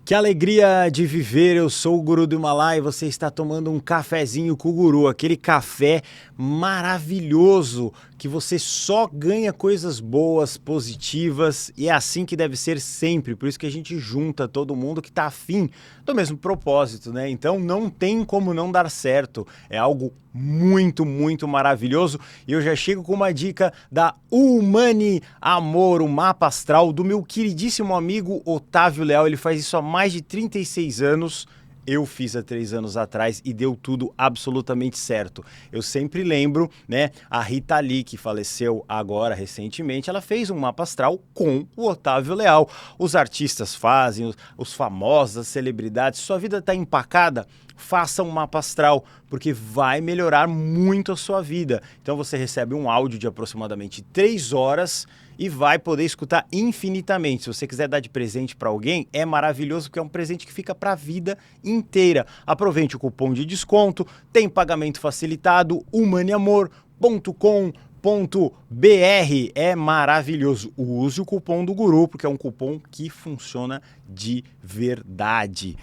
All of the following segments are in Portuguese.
Que alegria de viver, eu sou o Guru do Himalaia e você está tomando um cafezinho com o Guru, aquele café maravilhoso que você só ganha coisas boas, positivas, e é assim que deve ser sempre, por isso que a gente junta todo mundo que está afim do mesmo propósito, né? Então não tem como não dar certo, é algo muito maravilhoso. E eu já chego com uma dica da Humani Amor, o mapa astral do meu queridíssimo amigo Otávio Leal. Ele faz isso há mais de 36 anos. Eu fiz há 3 anos atrás e deu tudo absolutamente certo. Eu sempre lembro, né, a Rita Lee, que faleceu agora recentemente, ela fez um mapa astral com o Otávio Leal. Os artistas fazem, os famosos, as celebridades. Sua vida está empacada? Faça um mapa astral, porque vai melhorar muito a sua vida. Então você recebe um áudio de aproximadamente 3 horas e vai poder escutar infinitamente. Se você quiser dar de presente para alguém, é maravilhoso, porque é um presente que fica para a vida inteira. Aproveite o cupom de desconto, tem pagamento facilitado, humaniamor.com.br. É maravilhoso. Use o cupom do Guru, porque é um cupom que funciona de verdade.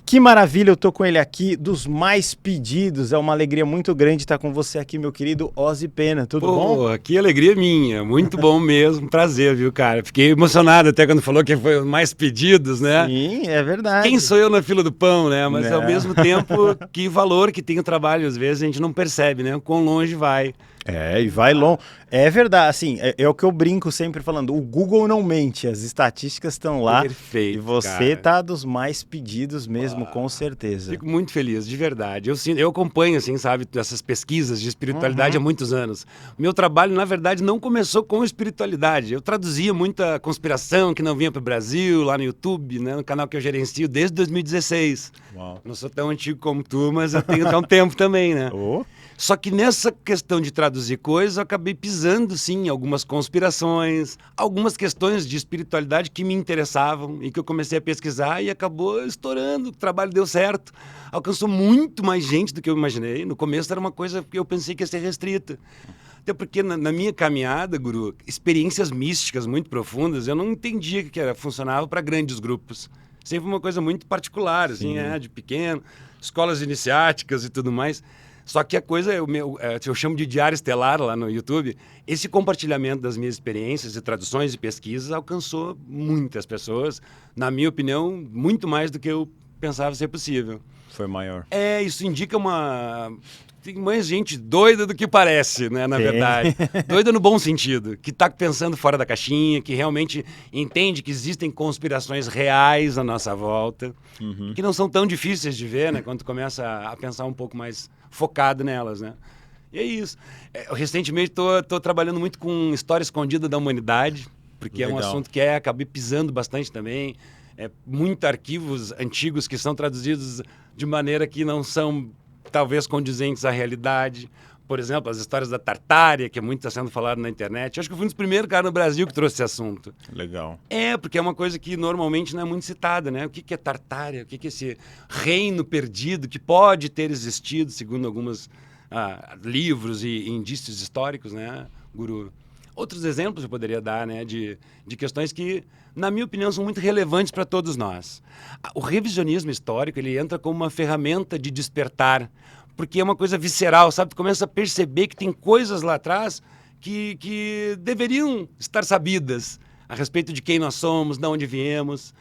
Que maravilha, eu tô com ele aqui, dos mais pedidos. É uma alegria muito grande estar com você aqui, meu querido Ozzy Pena. Tudo bom? Que alegria minha, muito bom mesmo, prazer, viu, cara? Fiquei emocionado até quando falou que foi os mais pedidos, né? Sim, é verdade. Quem sou eu na fila do pão, né? Mas ao mesmo tempo, que valor que tem o trabalho, às vezes a gente não percebe, né? Quão longe vai. É, e vai longe. É verdade, assim, é o que eu brinco sempre falando, o Google não mente, as estatísticas estão lá. Perfeito, e você tá dos mais pedidos mesmo, com certeza. Fico muito feliz, de verdade. Eu acompanho, assim, sabe, essas pesquisas de espiritualidade há muitos anos. O meu trabalho, na verdade, não começou com espiritualidade. Eu traduzia muita conspiração que não vinha para o Brasil, lá no YouTube, né, no canal que eu gerencio desde 2016. Uau. Não sou tão antigo como tu, mas eu tenho já um tempo também, né? Oh. Só que nessa questão de traduzir coisas, eu acabei pisando, sim, em algumas conspirações, algumas questões de espiritualidade que me interessavam e que eu comecei a pesquisar e acabou estourando. O trabalho deu certo, alcançou muito mais gente do que eu imaginei. No começo era uma coisa que eu pensei que ia ser restrita. Até porque na minha caminhada, Guru, experiências místicas muito profundas, eu não entendia que funcionava para grandes grupos. Sempre uma coisa muito particular, assim, de pequeno, escolas iniciáticas e tudo mais. Só que a coisa, eu chamo de diário estelar lá no YouTube, esse compartilhamento das minhas experiências e traduções e pesquisas alcançou muitas pessoas, na minha opinião, muito mais do que eu pensava ser possível. Foi maior. Isso indica tem mais gente doida do que parece, né, na verdade. Doida no bom sentido, que está pensando fora da caixinha, que realmente entende que existem conspirações reais à nossa volta, que não são tão difíceis de ver, né, quando tu começa a pensar um pouco mais focado nelas, né. E é isso. Recentemente estou trabalhando muito com história escondida da humanidade, porque Legal. É um assunto que acabei pisando bastante também. Muitos arquivos antigos que são traduzidos de maneira que não são talvez condizentes à realidade. Por exemplo, as histórias da Tartária, que muito está sendo falado na internet. Eu acho que eu fui um dos primeiros caras no Brasil que trouxe esse assunto. Legal. Porque é uma coisa que normalmente não é muito citada, né? O que é Tartária? O que é esse reino perdido que pode ter existido, segundo alguns livros e indícios históricos, né, Guru? Outros exemplos eu poderia dar, né, de questões que, na minha opinião, são muito relevantes para todos nós. O revisionismo histórico, ele entra como uma ferramenta de despertar, porque é uma coisa visceral, sabe? Tu começa a perceber que tem coisas lá atrás que deveriam estar sabidas a respeito de quem nós somos, de onde viemos,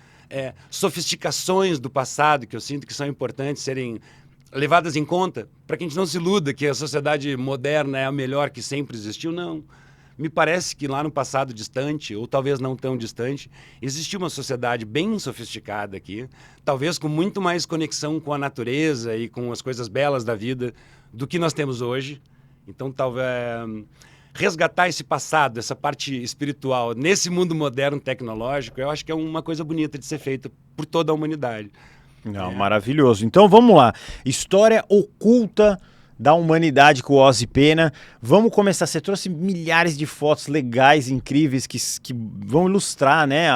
sofisticações do passado que eu sinto que são importantes serem levadas em conta, para que a gente não se iluda que a sociedade moderna é a melhor que sempre existiu, não. Me parece que lá no passado distante, ou talvez não tão distante, existia uma sociedade bem sofisticada aqui, talvez com muito mais conexão com a natureza e com as coisas belas da vida do que nós temos hoje. Então, talvez resgatar esse passado, essa parte espiritual, nesse mundo moderno tecnológico, eu acho que é uma coisa bonita de ser feita por toda a humanidade. Não, maravilhoso. Então vamos lá. História oculta da humanidade com o Ozzy Pena. Vamos começar. Você trouxe milhares de fotos legais, incríveis, que vão ilustrar, né,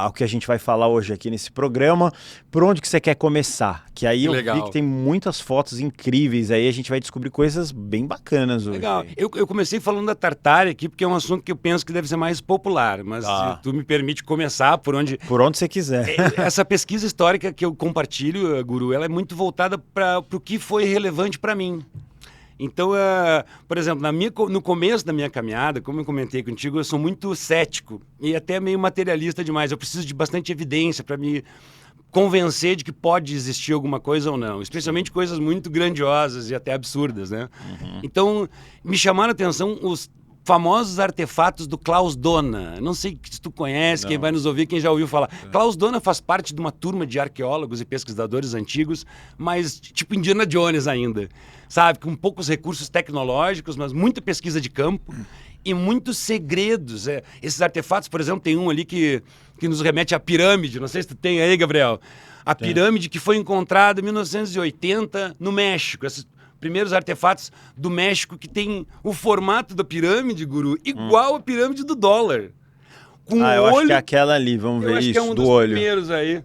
o que a gente vai falar hoje aqui nesse programa. Por onde que você quer começar? Que aí Legal. vi que tem muitas fotos incríveis, aí a gente vai descobrir coisas bem bacanas hoje. Legal. Eu comecei falando da Tartária aqui, porque é um assunto que eu penso que deve ser mais popular, mas se tu me permite começar por onde você quiser. Essa pesquisa histórica que eu compartilho, Guru, ela é muito voltada para o que foi relevante para mim. Então, por exemplo, no começo da minha caminhada, como eu comentei contigo, eu sou muito cético e até meio materialista demais. Eu preciso de bastante evidência para me convencer de que pode existir alguma coisa ou não, especialmente coisas muito grandiosas e até absurdas, né? Então, me chamaram a atenção os famosos artefatos do Klaus Dona. Não sei se tu conhece, quem vai nos ouvir, quem já ouviu falar. Klaus Dona faz parte de uma turma de arqueólogos e pesquisadores antigos, mas tipo Indiana Jones ainda, sabe? Com poucos recursos tecnológicos, mas muita pesquisa de campo e muitos segredos. Esses artefatos, por exemplo, tem um ali que nos remete à pirâmide. Não sei se tu tem aí, Gabriel. A pirâmide que foi encontrada em 1980 no México. Esses primeiros artefatos do México que tem o formato da pirâmide, Guru, igual a pirâmide do dólar. Com eu acho que é aquela ali, vamos ver isso, que é um do dos olho. primeiros aí.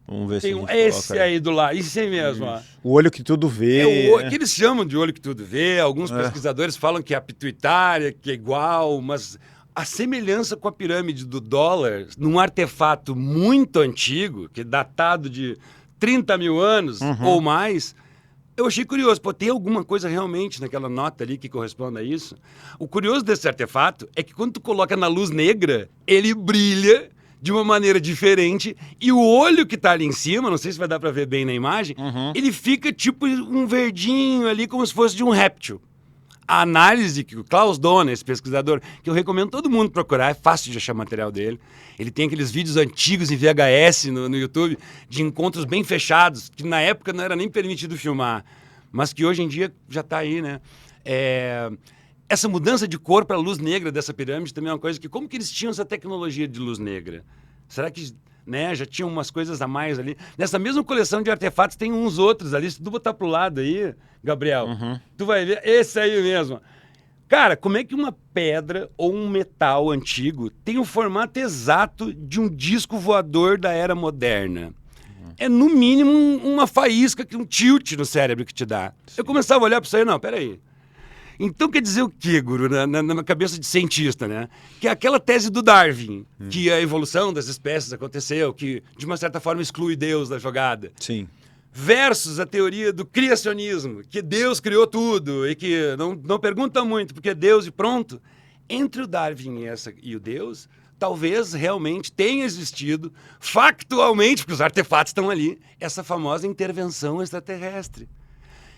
Vamos ver Tem se a gente esse aí do lado, isso aí mesmo, ó. O olho que tudo vê. Que eles chamam de olho que tudo vê. Alguns pesquisadores falam que é a pituitária, que é igual, mas a semelhança com a pirâmide do dólar, num artefato muito antigo, que é datado de 30 mil anos ou mais, eu achei curioso. Pô, tem alguma coisa realmente naquela nota ali que corresponde a isso? O curioso desse artefato é que quando tu coloca na luz negra, ele brilha de uma maneira diferente e o olho que tá ali em cima, não sei se vai dar para ver bem na imagem, ele fica tipo um verdinho ali, como se fosse de um réptil. A análise que o Klaus Dona, esse pesquisador, que eu recomendo todo mundo procurar, é fácil de achar material dele. Ele tem aqueles vídeos antigos em VHS no YouTube, de encontros bem fechados, que na época não era nem permitido filmar, mas que hoje em dia já está aí, né? Essa mudança de cor para a luz negra dessa pirâmide também é uma coisa que... Como que eles tinham essa tecnologia de luz negra? Será que... né, já tinham umas coisas a mais ali. Nessa mesma coleção de artefatos tem uns outros ali. Se tu botar pro lado aí, Gabriel, tu vai ver. Esse aí mesmo. Cara, como é que uma pedra ou um metal antigo tem o formato exato de um disco voador da era moderna? É, no mínimo, uma faísca, um tilt no cérebro que te dá. Sim. Eu começava a olhar para isso aí, não, peraí. Então quer dizer o quê, Guru, na cabeça de cientista, né? Que é aquela tese do Darwin, que a evolução das espécies aconteceu, que de uma certa forma exclui Deus da jogada. Sim. Versus a teoria do criacionismo, que Deus criou tudo e que não pergunta muito, porque é Deus e pronto. Entre o Darwin e o Deus, talvez realmente tenha existido, factualmente, porque os artefatos estão ali, essa famosa intervenção extraterrestre.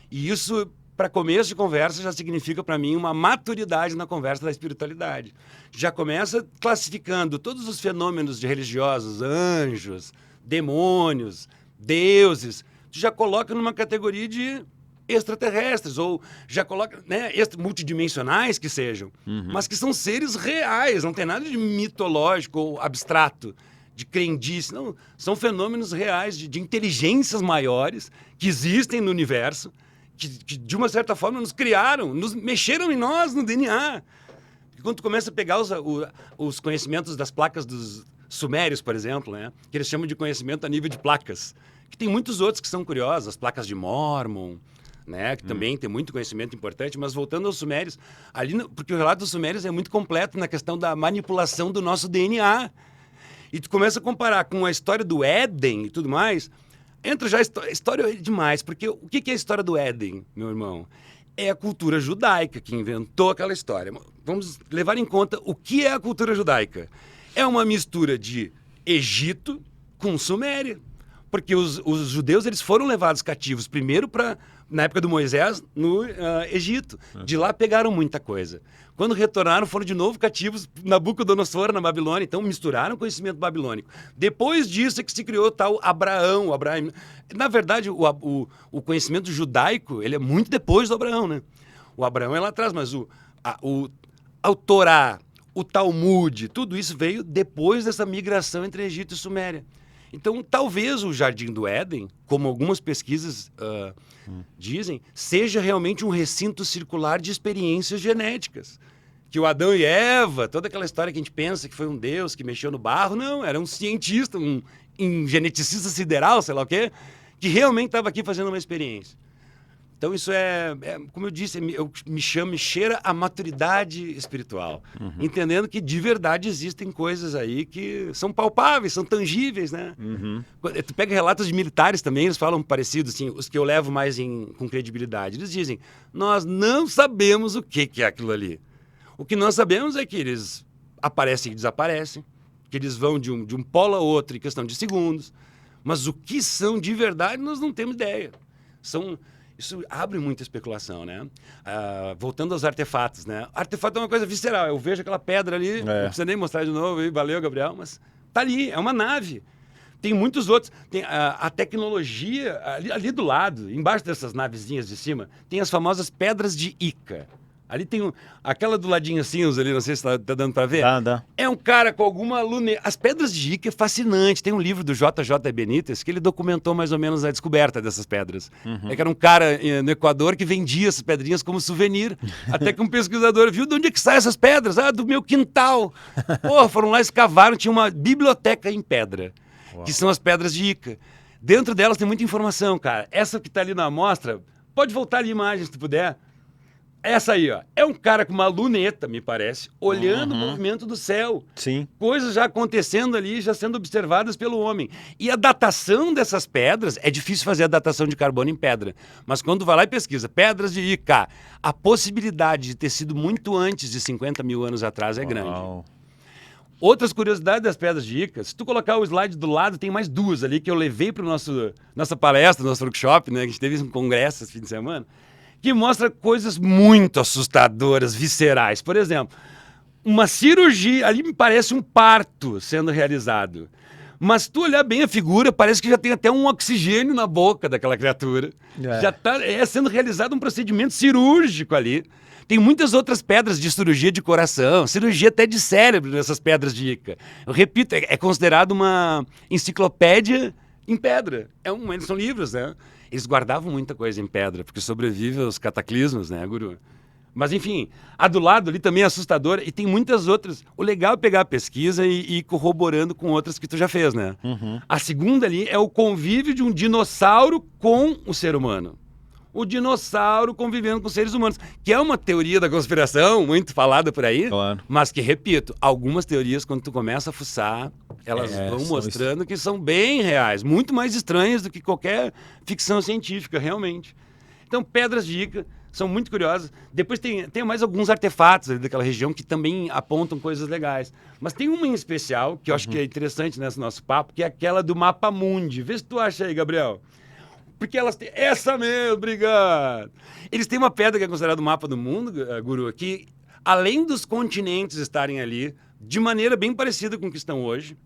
E isso, para começo de conversa, já significa para mim uma maturidade na conversa da espiritualidade. Já começa classificando todos os fenômenos de religiosos, anjos, demônios, deuses, tu já coloca numa categoria de extraterrestres, ou já coloca, né, multidimensionais que sejam, mas que são seres reais, não tem nada de mitológico ou abstrato, de crendice, não, são fenômenos reais de inteligências maiores que existem no universo, que de uma certa forma nos criaram, mexeram em nós, no DNA. E quando tu começa a pegar os conhecimentos das placas dos sumérios, por exemplo, né, que eles chamam de conhecimento a nível de placas, que tem muitos outros que são curiosos, as placas de Mormon, né, que também tem muito conhecimento importante, mas voltando aos sumérios, porque o relato dos sumérios é muito completo na questão da manipulação do nosso DNA. E tu começa a comparar com a história do Éden e tudo mais, entra já história demais, porque o que é a história do Éden, meu irmão? É a cultura judaica que inventou aquela história. Vamos levar em conta o que é a cultura judaica. É uma mistura de Egito com Suméria. Porque os judeus eles foram levados cativos primeiro na época do Moisés, no Egito. De lá pegaram muita coisa. Quando retornaram, foram de novo cativos Nabucodonosor, na Babilônia. Então misturaram conhecimento babilônico. Depois disso é que se criou tal Abraão. Na verdade, o conhecimento judaico ele é muito depois do Abraão, né? O Abraão é lá atrás, mas o Torá, o Talmud, tudo isso veio depois dessa migração entre Egito e Suméria. Então, talvez o Jardim do Éden, como algumas pesquisas dizem, seja realmente um recinto circular de experiências genéticas. Que o Adão e Eva, toda aquela história que a gente pensa que foi um Deus que mexeu no barro, não, era um cientista, um geneticista sideral, sei lá o quê, que realmente estava aqui fazendo uma experiência. Então isso como eu disse, me cheira a maturidade espiritual. Entendendo que de verdade existem coisas aí que são palpáveis, são tangíveis, né? Tu pega relatos de militares também, eles falam parecido, assim, os que eu levo mais com credibilidade. Eles dizem, nós não sabemos o que é aquilo ali. O que nós sabemos é que eles aparecem e desaparecem, que eles vão de um polo a outro em questão de segundos, mas o que são de verdade nós não temos ideia. Isso abre muita especulação, né? Voltando aos artefatos, né? Artefato é uma coisa visceral. Eu vejo aquela pedra ali, não precisa nem mostrar de novo, valeu, Gabriel, mas tá ali, é uma nave. Tem muitos outros. Tem a tecnologia ali do lado, embaixo dessas navezinhas de cima, tem as famosas pedras de Ica. Ali tem aquela do ladinho cinza ali, não sei se tá dando para ver. Dá. É um cara com alguma lune... As pedras de Ica é fascinante. Tem um livro do JJ Benítez que ele documentou mais ou menos a descoberta dessas pedras. É que era um cara no Equador que vendia essas pedrinhas como souvenir. Até que um pesquisador viu de onde é que saem essas pedras. Do meu quintal. Pô, foram lá, escavaram, tinha uma biblioteca em pedra. Uau. Que são as pedras de Ica. Dentro delas tem muita informação, cara. Essa que tá ali na amostra, pode voltar ali a imagem se tu puder. Essa aí, ó, é um cara com uma luneta, me parece, olhando o movimento do céu. Sim. Coisas já acontecendo ali, já sendo observadas pelo homem. E a datação dessas pedras, é difícil fazer a datação de carbono em pedra. Mas quando vai lá e pesquisa, pedras de Ica, a possibilidade de ter sido muito antes de 50 mil anos atrás é grande. Outras curiosidades das pedras de Ica, se tu colocar o slide do lado, tem mais duas ali que eu levei para nossa palestra, nosso workshop, né? Que a gente teve um congresso esse fim de semana. Que mostra coisas muito assustadoras, viscerais. Por exemplo, uma cirurgia, ali me parece um parto sendo realizado. Mas se tu olhar bem a figura, parece que já tem até um oxigênio na boca daquela criatura. Já está sendo realizado um procedimento cirúrgico ali. Tem muitas outras pedras de cirurgia de coração, cirurgia até de cérebro nessas pedras de Ica. Eu repito, é considerado uma enciclopédia em pedra. Eles são livros, né? Eles guardavam muita coisa em pedra, porque sobrevive aos cataclismos, né, Guru? Mas, enfim, a do lado ali também é assustadora e tem muitas outras. O legal é pegar a pesquisa e ir corroborando com outras que tu já fez, né? A segunda ali é o convívio de um dinossauro com o ser humano. O dinossauro convivendo com seres humanos, que é uma teoria da conspiração muito falada por aí, claro. Mas que, repito, algumas teorias, quando tu começa a fuçar, elas vão mostrando que são bem reais, muito mais estranhas do que qualquer ficção científica, realmente. Então, pedras de Ica são muito curiosas. Depois tem mais alguns artefatos ali daquela região que também apontam coisas legais. Mas tem uma em especial, que eu acho que é interessante nesse nosso papo, que é aquela do Mapa Mundi. Vê se tu acha aí, Gabriel. Porque elas têm... Essa mesmo, obrigado! Eles têm uma pedra que é considerada o mapa do mundo, Guru, que além dos continentes estarem ali, de maneira bem parecida com o que estão hoje,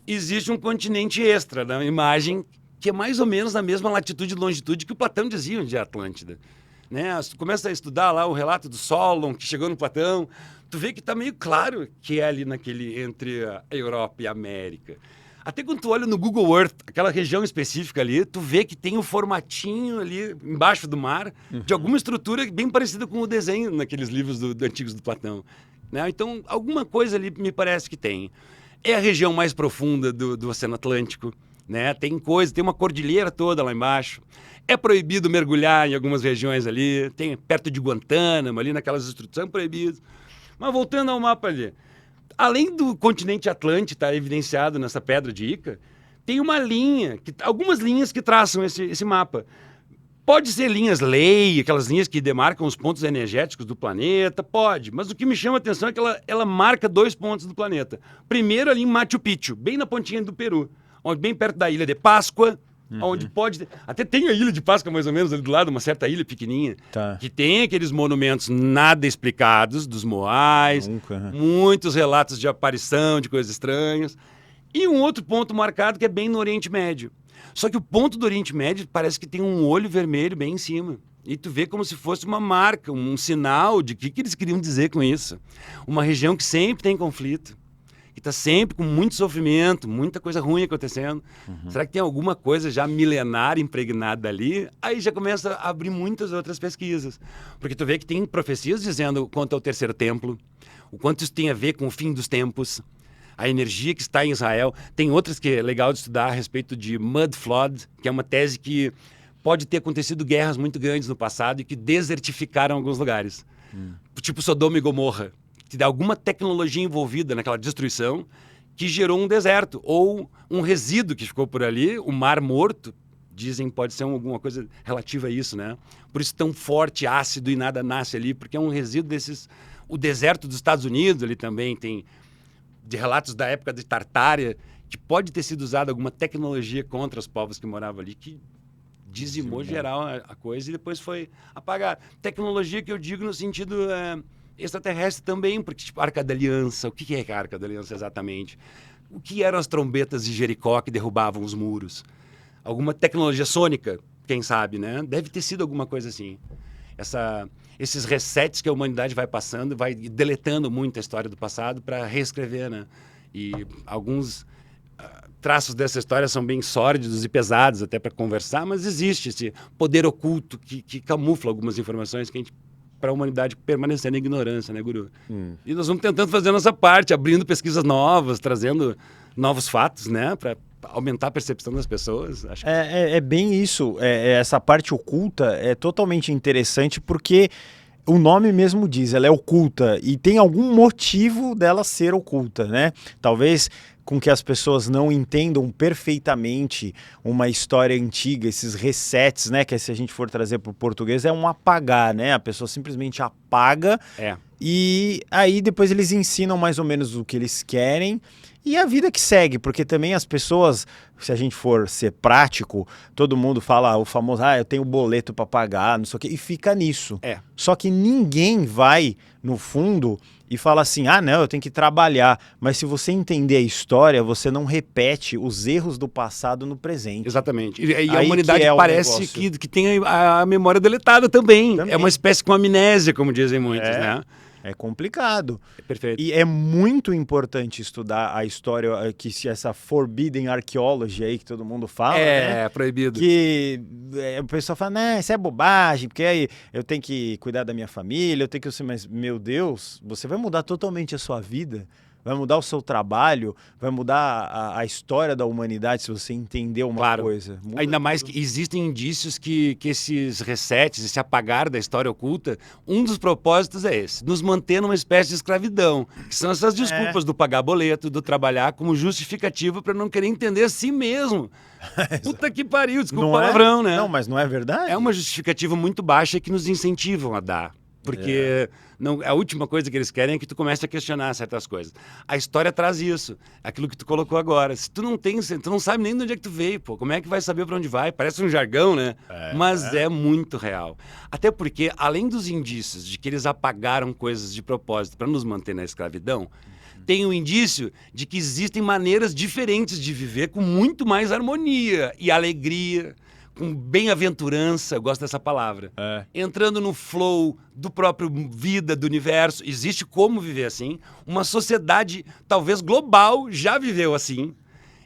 existe um continente extra na imagem que é mais ou menos na mesma latitude e longitude que o Platão dizia de Atlântida. Né? Tu começa a estudar lá o relato do Solon, que chegou no Platão, tu vê que está meio claro que é ali entre a Europa e a América. Até quando tu olha no Google Earth, aquela região específica ali, tu vê que tem o formatinho ali embaixo do mar de alguma estrutura bem parecida com o desenho naqueles livros antigos do Platão. Né? Então, alguma coisa ali me parece que tem. É a região mais profunda do Oceano Atlântico. Né? Tem uma cordilheira toda lá embaixo. É proibido mergulhar em algumas regiões ali. Tem perto de Guantánamo, ali naquelas estruturas, são proibidos. Mas voltando ao mapa ali. Além do continente Atlântico estar evidenciado nessa pedra de Ica, tem uma linha, algumas linhas que traçam esse mapa. Pode ser linhas lei, aquelas linhas que demarcam os pontos energéticos do planeta, pode. Mas o que me chama a atenção é que ela marca 2 pontos do planeta. Primeiro ali em Machu Picchu, bem na pontinha do Peru, bem perto da Ilha de Páscoa, onde pode... Até tem a Ilha de Páscoa mais ou menos ali do lado, uma certa ilha pequenininha, que tem aqueles monumentos nada explicados dos Moais, muitos relatos de aparição, de coisas estranhas. E um outro ponto marcado que é bem no Oriente Médio. Só que o ponto do Oriente Médio parece que tem um olho vermelho bem em cima. E tu vê como se fosse uma marca, um sinal de que eles queriam dizer com isso. Uma região que sempre tem conflito, e está sempre com muito sofrimento, muita coisa ruim acontecendo. Será que tem alguma coisa já milenar impregnada ali? Aí já começa a abrir muitas outras pesquisas. Porque tu vê que tem profecias dizendo quanto ao terceiro templo, o quanto isso tem a ver com o fim dos tempos, a energia que está em Israel. Tem outras que é legal de estudar a respeito de Mud Flood, que é uma tese que pode ter acontecido guerras muito grandes no passado e que desertificaram alguns lugares. Tipo Sodoma e Gomorra. Que dá alguma tecnologia envolvida naquela destruição que gerou um deserto. Ou um resíduo que ficou por ali, o Mar Morto, dizem pode ser alguma coisa relativa a isso, né? Por isso tão forte, ácido e nada nasce ali, porque é um resíduo desses... O deserto dos Estados Unidos ali também tem... de relatos da época de Tartária, que pode ter sido usada alguma tecnologia contra os povos que moravam ali, que dizimou geral a coisa e depois foi apagada. Tecnologia que eu digo no sentido extraterrestre também, porque tipo Arca da Aliança, o que é a Arca da Aliança exatamente? O que eram as trombetas de Jericó que derrubavam os muros? Alguma tecnologia sônica, quem sabe, né? Deve ter sido alguma coisa assim. Esses resets que a humanidade vai passando, vai deletando muito a história do passado para reescrever, né? E alguns traços dessa história são bem sórdidos e pesados até para conversar, mas existe esse poder oculto que camufla algumas informações que a gente para a humanidade permanecer na ignorância, né, Guru? E nós vamos tentando fazer a nossa parte, abrindo pesquisas novas, trazendo novos fatos, né, para aumentar a percepção das pessoas. Acho que... É bem isso. Essa parte oculta é totalmente interessante porque o nome mesmo diz, ela é oculta e tem algum motivo dela ser oculta, né? Talvez com que as pessoas não entendam perfeitamente uma história antiga, esses resets, né? Que se a gente for trazer para o português é um apagar, né? A pessoa simplesmente apaga e aí depois eles ensinam mais ou menos o que eles querem e a vida que segue, porque também as pessoas, se a gente for ser prático, todo mundo fala o famoso, eu tenho boleto para pagar, não sei o quê, e fica nisso. Só que ninguém vai, no fundo, e fala assim, não, eu tenho que trabalhar. Mas se você entender a história, você não repete os erros do passado no presente. Exatamente. E a humanidade parece que tem a memória deletada também. É uma espécie com amnésia, como dizem muitos, né? É complicado. Perfeito. E é muito importante estudar a história, essa forbidden archaeology aí que todo mundo fala. É proibido. Que o pessoal fala, isso é bobagem, porque aí eu tenho que cuidar da minha família, eu tenho que... Mas, meu Deus, você vai mudar totalmente a sua vida, vai mudar o seu trabalho, vai mudar a história da humanidade se você entender uma coisa. Muda ainda mais que existem indícios que esses resets, esse apagar da história oculta, um dos propósitos é esse, nos manter numa espécie de escravidão, que são essas desculpas do pagar boleto, do trabalhar como justificativa para não querer entender a si mesmo. Puta que pariu, desculpa o palavrão, né? Não, mas não é verdade? É uma justificativa muito baixa que nos incentivam a dar. Porque a última coisa que eles querem é que tu comece a questionar certas coisas. A história traz isso, aquilo que tu colocou agora. Se tu não sabe nem de onde é que tu veio, pô, como é que vai saber para onde vai? Parece um jargão, né? Mas é muito real. Até porque, além dos indícios de que eles apagaram coisas de propósito para nos manter na escravidão, tem o indício de que existem maneiras diferentes de viver com muito mais harmonia e alegria, com bem-aventurança, eu gosto dessa palavra. Entrando no flow do próprio vida, do universo. Existe como viver assim. Uma sociedade, talvez global, já viveu assim.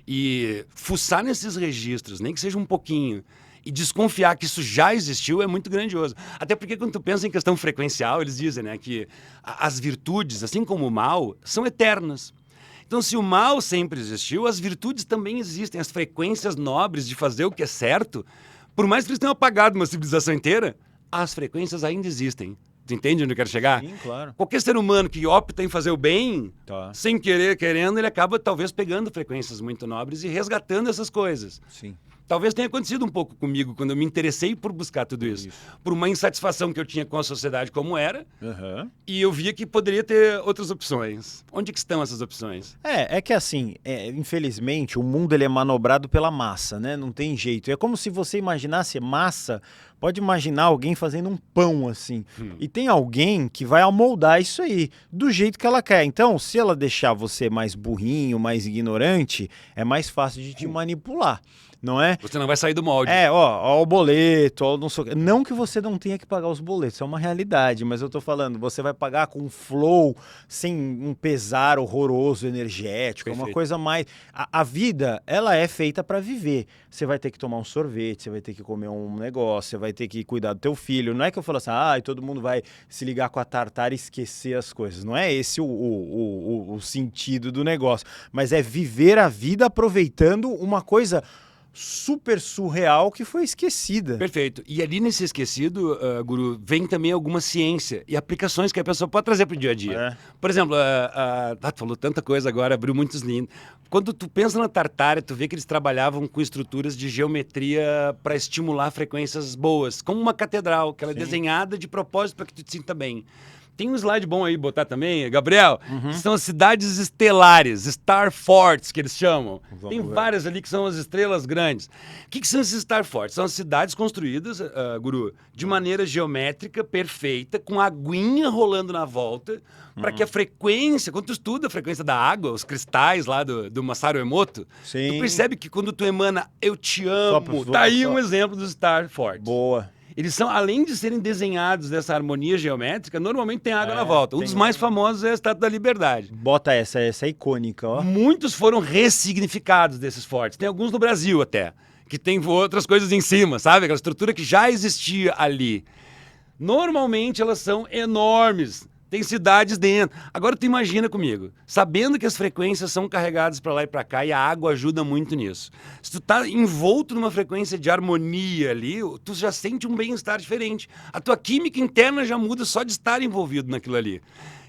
E fuçar nesses registros, nem que seja um pouquinho, e desconfiar que isso já existiu é muito grandioso. Até porque quando tu pensa em questão frequencial, eles dizem, né, que as virtudes, assim como o mal, são eternas. Então, se o mal sempre existiu, as virtudes também existem. As frequências nobres de fazer o que é certo, por mais que eles tenham apagado uma civilização inteira, as frequências ainda existem. Tu entende onde eu quero chegar? Sim, claro. Qualquer ser humano que opta em fazer o bem, sem querer, querendo, ele acaba talvez pegando frequências muito nobres e resgatando essas coisas. Sim. Talvez tenha acontecido um pouco comigo quando eu me interessei por buscar tudo isso. Por uma insatisfação que eu tinha com a sociedade como era. E eu via que poderia ter outras opções. Onde que estão essas opções? É que assim, infelizmente, o mundo ele é manobrado pela massa, né? Não tem jeito. É como se você imaginasse massa, pode imaginar alguém fazendo um pão assim. E tem alguém que vai amoldar isso aí, do jeito que ela quer. Então, se ela deixar você mais burrinho, mais ignorante, é mais fácil de te manipular. não é? Você não vai sair do molde. Ó o boleto, ó, não sei o quê. Não que você não tenha que pagar os boletos, é uma realidade, mas eu tô falando, você vai pagar com um flow, sem um pesar horroroso energético, é uma Perfeito. coisa mais... A vida, ela é feita para viver. Você vai ter que tomar um sorvete, você vai ter que comer um negócio, você vai ter que cuidar do teu filho. Não é que eu falo assim, todo mundo vai se ligar com a tartar e esquecer as coisas. Não é esse o sentido do negócio, mas é viver a vida aproveitando uma coisa super surreal que foi esquecida. Perfeito. E ali nesse esquecido, Guru, vem também alguma ciência e aplicações que a pessoa pode trazer para o dia a dia. Por exemplo, tu falou tanta coisa agora, abriu muitos lindos. Quando tu pensa na Tartária, tu vê que eles trabalhavam com estruturas de geometria para estimular frequências boas, como uma catedral, que ela é desenhada de propósito para que tu te sinta bem. Tem um slide bom aí, botar também, Gabriel, que são as cidades estelares, Star Forts, que eles chamam. Tem várias ali que são as estrelas grandes. O que são esses Star Forts? São as cidades construídas, Guru, de maneira geométrica, perfeita, com aguinha rolando na volta, para que a frequência, quando tu estuda a frequência da água, os cristais lá do Masaru Emoto, tu percebe que quando tu emana, eu te amo, tá aí um exemplo dos Star Forts. Boa. Eles são, além de serem desenhados dessa harmonia geométrica, normalmente tem água na volta. Um dos mais famosos é a Estátua da Liberdade. Bota essa é icônica, ó. Muitos foram ressignificados desses fortes. Tem alguns no Brasil até, que tem outras coisas em cima, sabe? Aquela estrutura que já existia ali. Normalmente elas são enormes. Tem cidades dentro. Agora tu imagina comigo, sabendo que as frequências são carregadas para lá e para cá e a água ajuda muito nisso. Se tu tá envolto numa frequência de harmonia ali, tu já sente um bem-estar diferente. A tua química interna já muda só de estar envolvido naquilo ali.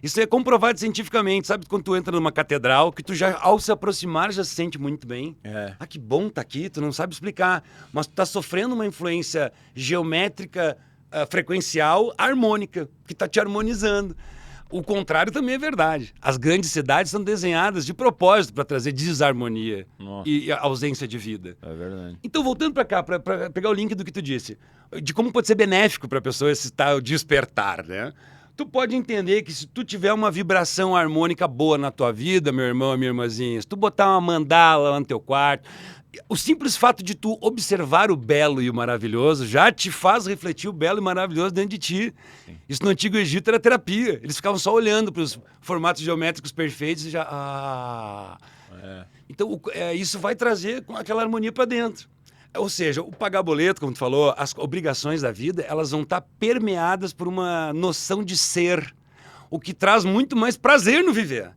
Isso é comprovado cientificamente, sabe? Quando tu entra numa catedral, que tu já, ao se aproximar, já se sente muito bem. Que bom tá aqui, tu não sabe explicar. Mas tu tá sofrendo uma influência geométrica, frequencial, harmônica, que está te harmonizando. O contrário também é verdade. As grandes cidades são desenhadas de propósito para trazer desarmonia e ausência de vida. É verdade. Então, voltando para cá, para pegar o link do que tu disse, de como pode ser benéfico para a pessoa esse tal despertar, né? Tu pode entender que se tu tiver uma vibração harmônica boa na tua vida, meu irmão e minha irmãzinha, se tu botar uma mandala lá no teu quarto, o simples fato de tu observar o belo e o maravilhoso já te faz refletir o belo e maravilhoso dentro de ti. Sim. Isso no Antigo Egito era terapia. Eles ficavam só olhando para os formatos geométricos perfeitos e já... Então, isso vai trazer aquela harmonia para dentro. Ou seja, o pagar boleto, como tu falou, as obrigações da vida, elas vão estar permeadas por uma noção de ser, o que traz muito mais prazer no viver.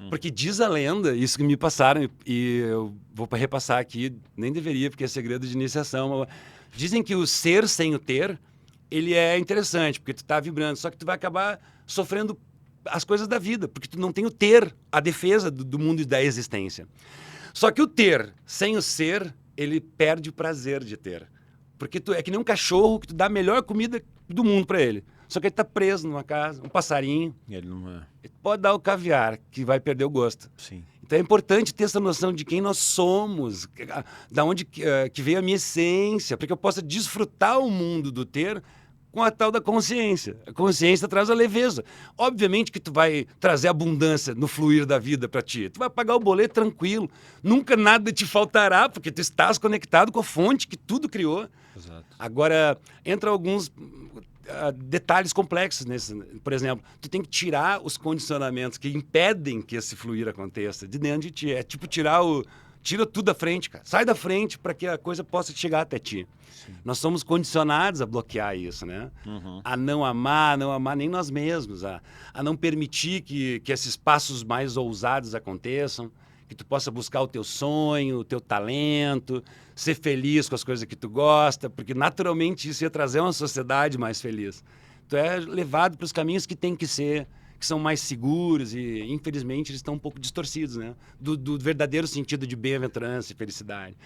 Porque diz a lenda, isso que me passaram, e eu vou repassar aqui, nem deveria, porque é segredo de iniciação. Dizem que o ser sem o ter, ele é interessante, porque tu tá vibrando, só que tu vai acabar sofrendo as coisas da vida, porque tu não tem o ter, a defesa do mundo e da existência. Só que o ter sem o ser, ele perde o prazer de ter. Porque tu é que nem um cachorro que tu dá a melhor comida do mundo para ele. Só que ele tá preso numa casa, um passarinho. Ele não é. Ele pode dar o caviar, que vai perder o gosto. Sim. Então é importante ter essa noção de quem nós somos, da onde que veio a minha essência, para que eu possa desfrutar o mundo do ter com a tal da consciência. A consciência traz a leveza. Obviamente que tu vai trazer abundância no fluir da vida para ti. Tu vai pagar o boleto tranquilo. Nunca nada te faltará, porque tu estás conectado com a fonte que tudo criou. Exato. Agora, entra alguns detalhes complexos nesse. Por exemplo, tu tem que tirar os condicionamentos que impedem que esse fluir aconteça de dentro de ti. É tipo tira tudo da frente, cara. Sai da frente para que a coisa possa chegar até ti. Sim. Nós somos condicionados a bloquear isso, né? A não amar nem nós mesmos, a não permitir que esses passos mais ousados aconteçam, que tu possa buscar o teu sonho, o teu talento, ser feliz com as coisas que tu gosta, porque naturalmente isso ia trazer uma sociedade mais feliz. Tu é levado para os caminhos que tem que ser, que são mais seguros e, infelizmente, eles estão um pouco distorcidos, né? Do verdadeiro sentido de bem-aventurança e felicidade.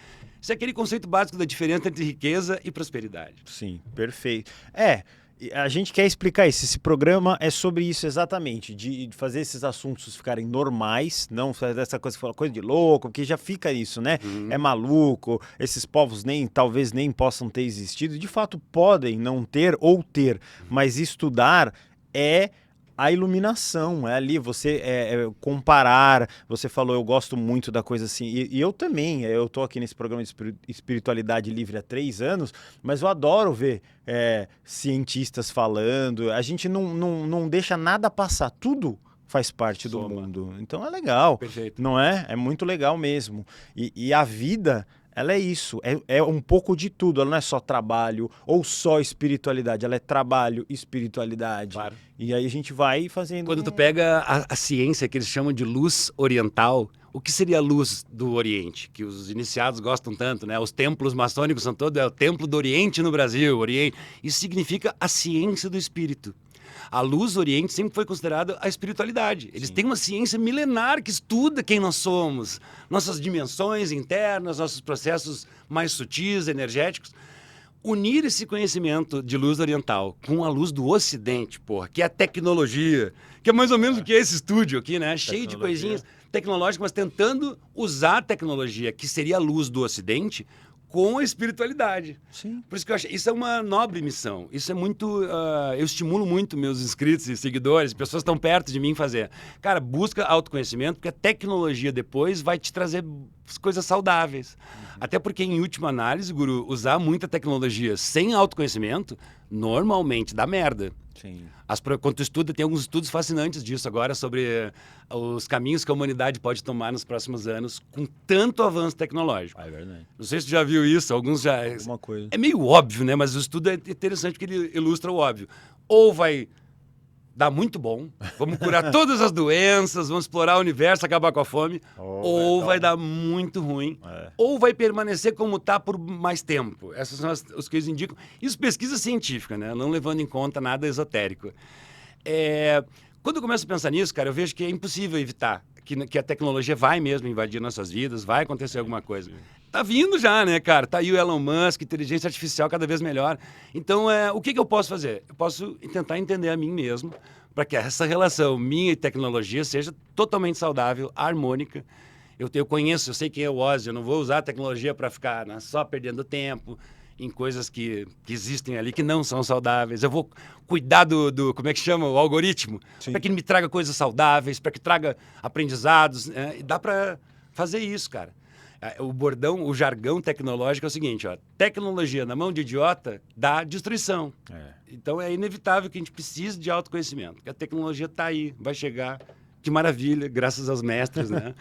Isso é aquele conceito básico da diferença entre riqueza e prosperidade. Sim, perfeito. A gente quer explicar isso. Esse programa é sobre isso exatamente, de fazer esses assuntos ficarem normais, não fazer essa coisa de louco, porque já fica isso, né? É maluco, esses povos talvez nem possam ter existido. De fato, podem não ter ou ter, mas estudar é a iluminação, é ali, você comparar, você falou, eu gosto muito da coisa assim, e eu também, eu tô aqui nesse programa de Espiritualidade Livre há 3 anos, mas eu adoro ver cientistas falando, a gente não deixa nada passar, tudo faz parte do mundo, então é legal, Perfeito. não é? É muito legal mesmo, e a vida... Ela é isso, é um pouco de tudo, ela não é só trabalho ou só espiritualidade, ela é trabalho, espiritualidade. Claro. E aí a gente vai fazendo... Quando tu pega a ciência que eles chamam de luz oriental, o que seria a luz do Oriente? Que os iniciados gostam tanto, né? Os templos maçônicos são todos, é o templo do Oriente no Brasil, Oriente. Isso significa a ciência do espírito. A luz do Oriente sempre foi considerada a espiritualidade. Eles têm uma ciência milenar que estuda quem nós somos, nossas dimensões internas, nossos processos mais sutis, energéticos. Unir esse conhecimento de luz oriental com a luz do Ocidente, porra, que é a tecnologia, que é mais ou menos o que é esse estúdio aqui, né? Cheio de coisinhas tecnológicas, mas tentando usar a tecnologia, que seria a luz do Ocidente, com a espiritualidade. Sim. Por isso que eu acho, isso é uma nobre missão. Isso é muito, eu estimulo muito meus inscritos e seguidores, pessoas que estão perto de mim fazer. Cara, busca autoconhecimento, porque a tecnologia depois vai te trazer coisas saudáveis. Até porque, em última análise, Guru, usar muita tecnologia sem autoconhecimento, normalmente dá merda. Sim. Quando tu estuda, tem alguns estudos fascinantes disso agora sobre os caminhos que a humanidade pode tomar nos próximos anos com tanto avanço tecnológico. É verdade. Não sei se tu já viu isso, alguns já... Alguma coisa. É meio óbvio, né? Mas o estudo é interessante porque ele ilustra o óbvio. Ou vai dar muito bom, vamos curar todas as doenças, vamos explorar o universo, acabar com a fome, ou vai dar muito ruim, ou vai permanecer como está por mais tempo. Essas são os que eles indicam. Isso pesquisa científica, né? Não levando em conta nada esotérico. Quando eu começo a pensar nisso, cara, eu vejo que é impossível evitar que a tecnologia vai mesmo invadir nossas vidas, vai acontecer alguma coisa. Tá vindo já, né, cara? Tá aí o Elon Musk, inteligência artificial cada vez melhor. Então, o que eu posso fazer? Eu posso tentar entender a mim mesmo para que essa relação minha e tecnologia seja totalmente saudável, harmônica. Eu conheço, eu sei quem é o Ozzy, eu não vou usar a tecnologia para ficar só perdendo tempo em coisas que existem ali que não são saudáveis. Eu vou cuidar como é que chama? O algoritmo, para que ele me traga coisas saudáveis, para que traga aprendizados. E dá para fazer isso, cara. O bordão, o jargão tecnológico é o seguinte, ó, tecnologia na mão de idiota dá destruição. Então é inevitável que a gente precise de autoconhecimento, porque a tecnologia está aí, vai chegar. Que maravilha, graças aos mestres, né?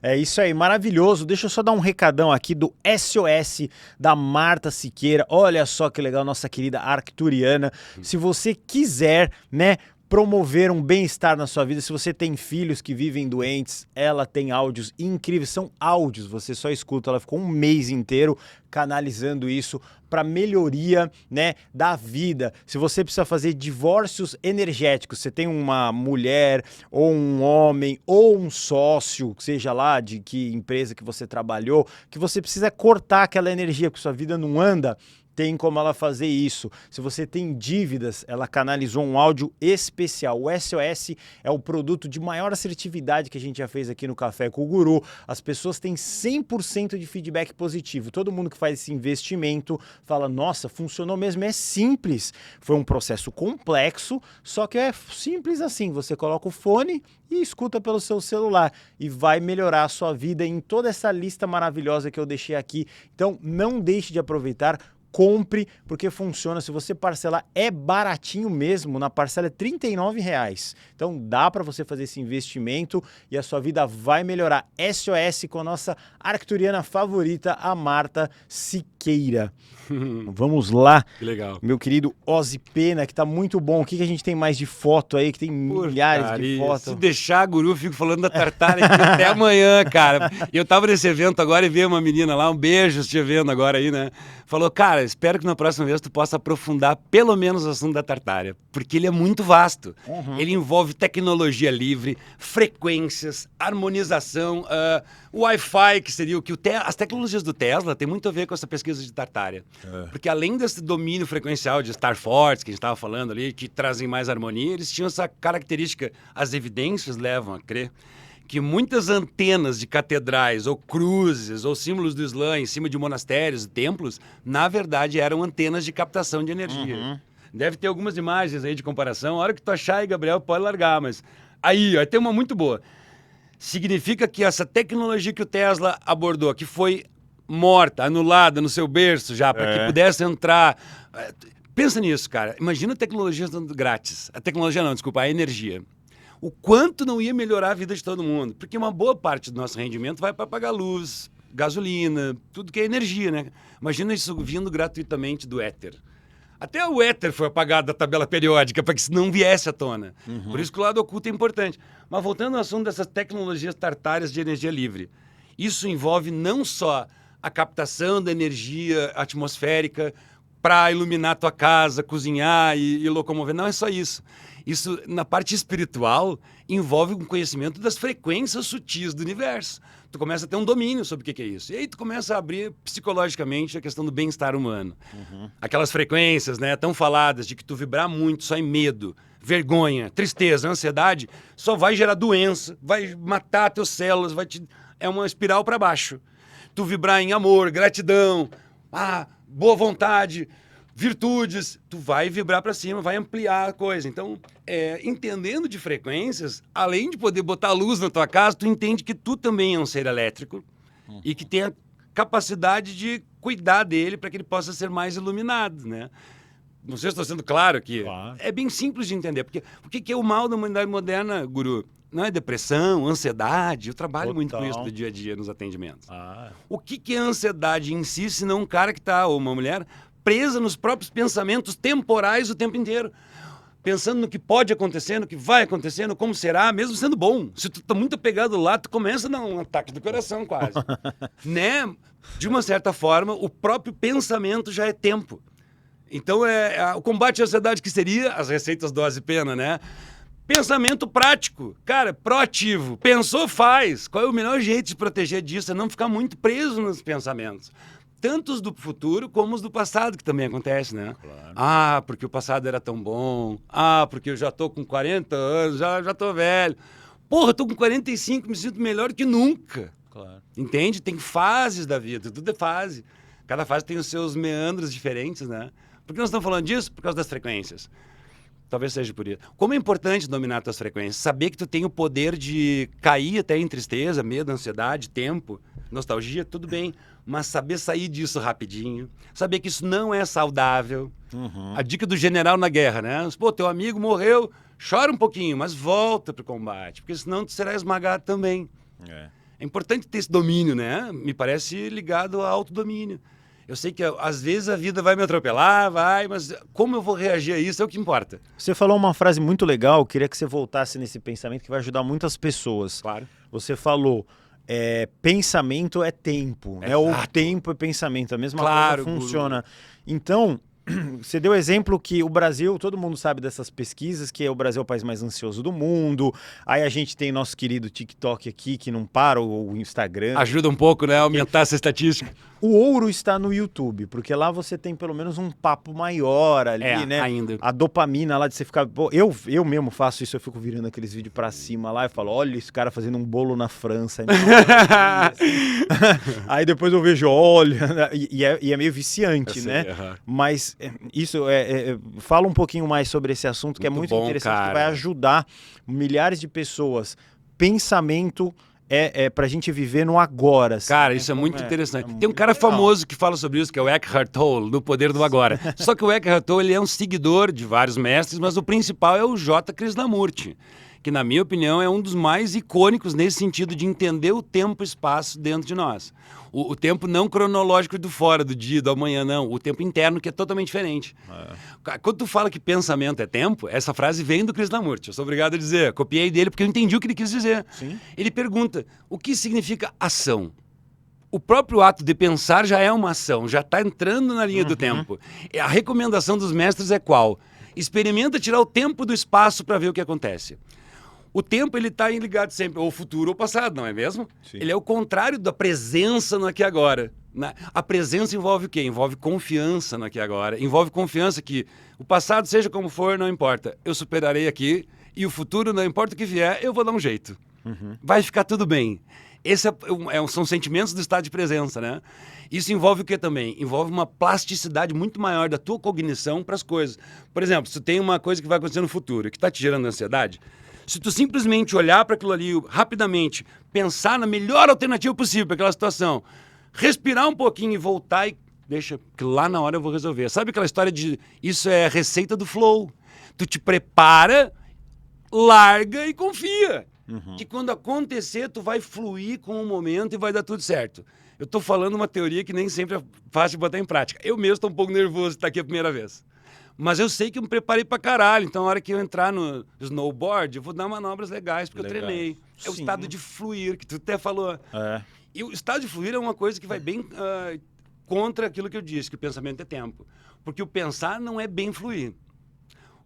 É isso aí, maravilhoso. Deixa eu só dar um recadão aqui do SOS da Marta Siqueira. Olha só que legal, nossa querida arcturiana. Se você quiser, né, promover um bem-estar na sua vida, se você tem filhos que vivem doentes, ela tem áudios incríveis, são áudios, você só escuta, ela ficou um mês inteiro canalizando isso para melhoria, né, da vida. Se você precisa fazer divórcios energéticos, você tem uma mulher ou um homem ou um sócio, seja lá de que empresa que você trabalhou, que você precisa cortar aquela energia porque sua vida não anda, tem como ela fazer isso. Se você tem dívidas, ela canalizou um áudio especial. O SOS é o produto de maior assertividade que a gente já fez aqui no Café com o Guru. As pessoas têm 100% de feedback positivo. Todo mundo que faz esse investimento fala, nossa, funcionou mesmo, é simples. Foi um processo complexo, só que é simples assim. Você coloca o fone e escuta pelo seu celular e vai melhorar a sua vida em toda essa lista maravilhosa que eu deixei aqui. Então, não deixe de aproveitar. Compre, porque funciona. Se você parcelar, é baratinho mesmo. Na parcela é R$39. Então dá para você fazer esse investimento e a sua vida vai melhorar. SOS com a nossa arcturiana favorita, a Marta Siqueira. Vamos lá. Que legal. Meu querido Ozzy Pena, que tá muito bom. O que a gente tem mais de foto aí? Que tem milhares de fotos. Se deixar, Guru, eu fico falando da Tartária aqui até amanhã, cara. E eu tava nesse evento agora e veio uma menina lá, um beijo, se vendo agora aí, né? Falou, cara, espero que na próxima vez tu possa aprofundar pelo menos o assunto da Tartária, porque ele é muito vasto. Ele envolve tecnologia livre, frequências, harmonização, Wi-Fi, que seria o que as tecnologias do Tesla tem muito a ver com essa pesquisa de Tartária. Porque além desse domínio frequencial de Star Force, que a gente estava falando ali, que trazem mais harmonia, eles tinham essa característica, as evidências levam a crer, que muitas antenas de catedrais, ou cruzes, ou símbolos do Islã em cima de monastérios e templos, na verdade eram antenas de captação de energia. Deve ter algumas imagens aí de comparação. A hora que tu achar aí, Gabriel, pode largar, mas... Aí, ó, tem uma muito boa. Significa que essa tecnologia que o Tesla abordou, que foi morta, anulada no seu berço já, para que pudesse entrar... Pensa nisso, cara. Imagina a tecnologia dando grátis. A tecnologia não, desculpa, a energia. O quanto não ia melhorar a vida de todo mundo. Porque uma boa parte do nosso rendimento vai para pagar luz, gasolina, tudo que é energia, né? Imagina isso vindo gratuitamente do éter. Até o éter foi apagado da tabela periódica para que isso não viesse à tona. Por isso que o lado oculto é importante. Mas voltando ao assunto dessas tecnologias tartárias de energia livre. Isso envolve não só a captação da energia atmosférica para iluminar tua casa, cozinhar e locomover. Não é só isso. Isso, na parte espiritual, envolve um conhecimento das frequências sutis do universo. Tu começa a ter um domínio sobre o que é isso. E aí tu começa a abrir psicologicamente a questão do bem-estar humano. Aquelas frequências, né, tão faladas de que tu vibrar muito só em medo, vergonha, tristeza, ansiedade, só vai gerar doença, vai matar teus células, é uma espiral para baixo. Tu vibrar em amor, gratidão, boa vontade, virtudes, tu vai vibrar para cima, vai ampliar a coisa. Então, entendendo de frequências, além de poder botar luz na tua casa, tu entende que tu também é um ser elétrico e que tem a capacidade de cuidar dele para que ele possa ser mais iluminado, né? Não sei se estou sendo claro aqui. Claro. É bem simples de entender, porque o que é o mal da humanidade moderna, Guru? Não é depressão, ansiedade. Eu trabalho muito com isso do dia a dia nos atendimentos. O que é a ansiedade em si, se não um cara que está, ou uma mulher, presa nos próprios pensamentos temporais o tempo inteiro? Pensando no que pode acontecer, no que vai acontecendo, como será, mesmo sendo bom. Se tu tá muito apegado lá, tu começa a dar um ataque do coração quase. Né? De uma certa forma, o próprio pensamento já é tempo. Então, o combate à ansiedade que seria as receitas dose pena, né? Pensamento prático, cara, proativo. Pensou, faz. Qual é o melhor jeito de proteger disso? É não ficar muito preso nos pensamentos. Tanto os do futuro como os do passado, que também acontece, né? Claro. Porque o passado era tão bom. Porque eu já tô com 40 anos, já tô velho. Porra, eu tô com 45, me sinto melhor que nunca. Claro. Entende? Tem fases da vida, tudo é fase. Cada fase tem os seus meandros diferentes, né? Por que nós estamos falando disso? Por causa das frequências. Talvez seja por isso. Como é importante dominar tuas frequências? Saber que tu tem o poder de cair até em tristeza, medo, ansiedade, tempo, nostalgia, tudo bem. Mas saber sair disso rapidinho. Saber que isso não é saudável. A dica do general na guerra, né? Pô, teu amigo morreu, chora um pouquinho, mas volta pro combate. Porque senão tu será esmagado também. É importante ter esse domínio, né? Me parece ligado ao autodomínio. Eu sei que às vezes a vida vai me atropelar, mas como eu vou reagir a isso é o que importa. Você falou uma frase muito legal, queria que você voltasse nesse pensamento que vai ajudar muitas pessoas. Claro. Você falou, pensamento é tempo, né? Ou tempo é pensamento, a mesma coisa funciona. Então, você deu exemplo que o Brasil, todo mundo sabe dessas pesquisas, que o Brasil é o país mais ansioso do mundo. Aí a gente tem nosso querido TikTok aqui, que não para, o Instagram. Ajuda um pouco, né, a aumentar essa estatística. O ouro está no YouTube, porque lá você tem pelo menos um papo maior ali, né? Ainda. A dopamina lá de você ficar... Pô, eu mesmo faço isso, eu fico virando aqueles vídeos pra cima lá e falo, olha esse cara fazendo um bolo na França. Aí depois eu vejo, olha... E é meio viciante, né? Mas isso, fala um pouquinho mais sobre esse assunto, que é muito interessante, cara. Que vai ajudar milhares de pessoas. Pensamento... pra gente viver no agora. Assim, cara, isso é muito interessante. Tem um cara famoso que fala sobre isso, que é o Eckhart Tolle, no Poder do Agora. Só que o Eckhart Tolle ele é um seguidor de vários mestres, mas o principal é o J. Krishnamurti, que na minha opinião é um dos mais icônicos nesse sentido de entender o tempo e espaço dentro de nós. O tempo não cronológico do fora, do dia, do amanhã, não. O tempo interno que é totalmente diferente. Quando tu fala que pensamento é tempo, essa frase vem do Krishnamurti. Eu sou obrigado a dizer. Copiei dele porque eu entendi o que ele quis dizer. Sim. Ele pergunta, o que significa ação? O próprio ato de pensar já é uma ação, já está entrando na linha do tempo. A recomendação dos mestres é qual? Experimenta tirar o tempo do espaço para ver o que acontece. O tempo, ele está ligado sempre ao futuro ou ao passado, não é mesmo? Sim. Ele é o contrário da presença no aqui e agora. A presença envolve o quê? Envolve confiança no aqui e agora. Envolve confiança que o passado, seja como for, não importa. Eu superarei aqui e o futuro, não importa o que vier, eu vou dar um jeito. Vai ficar tudo bem. São sentimentos do estado de presença, né? Isso envolve o que também? Envolve uma plasticidade muito maior da tua cognição para as coisas. Por exemplo, se tu tem uma coisa que vai acontecer no futuro que está te gerando ansiedade, se tu simplesmente olhar para aquilo ali rapidamente, pensar na melhor alternativa possível para aquela situação, respirar um pouquinho e voltar e deixa que lá na hora eu vou resolver. Sabe aquela história de isso é a receita do flow? Tu te prepara, larga e confia. Que quando acontecer, tu vai fluir com o momento e vai dar tudo certo. Eu tô falando uma teoria que nem sempre é fácil de botar em prática. Eu mesmo tô um pouco nervoso de estar aqui a primeira vez. Mas eu sei que eu me preparei pra caralho. Então, na hora que eu entrar no snowboard, eu vou dar manobras legais, porque eu treinei. É o estado de fluir, que tu até falou. E o estado de fluir é uma coisa que vai bem contra aquilo que eu disse, que o pensamento é tempo. Porque o pensar não é bem fluir.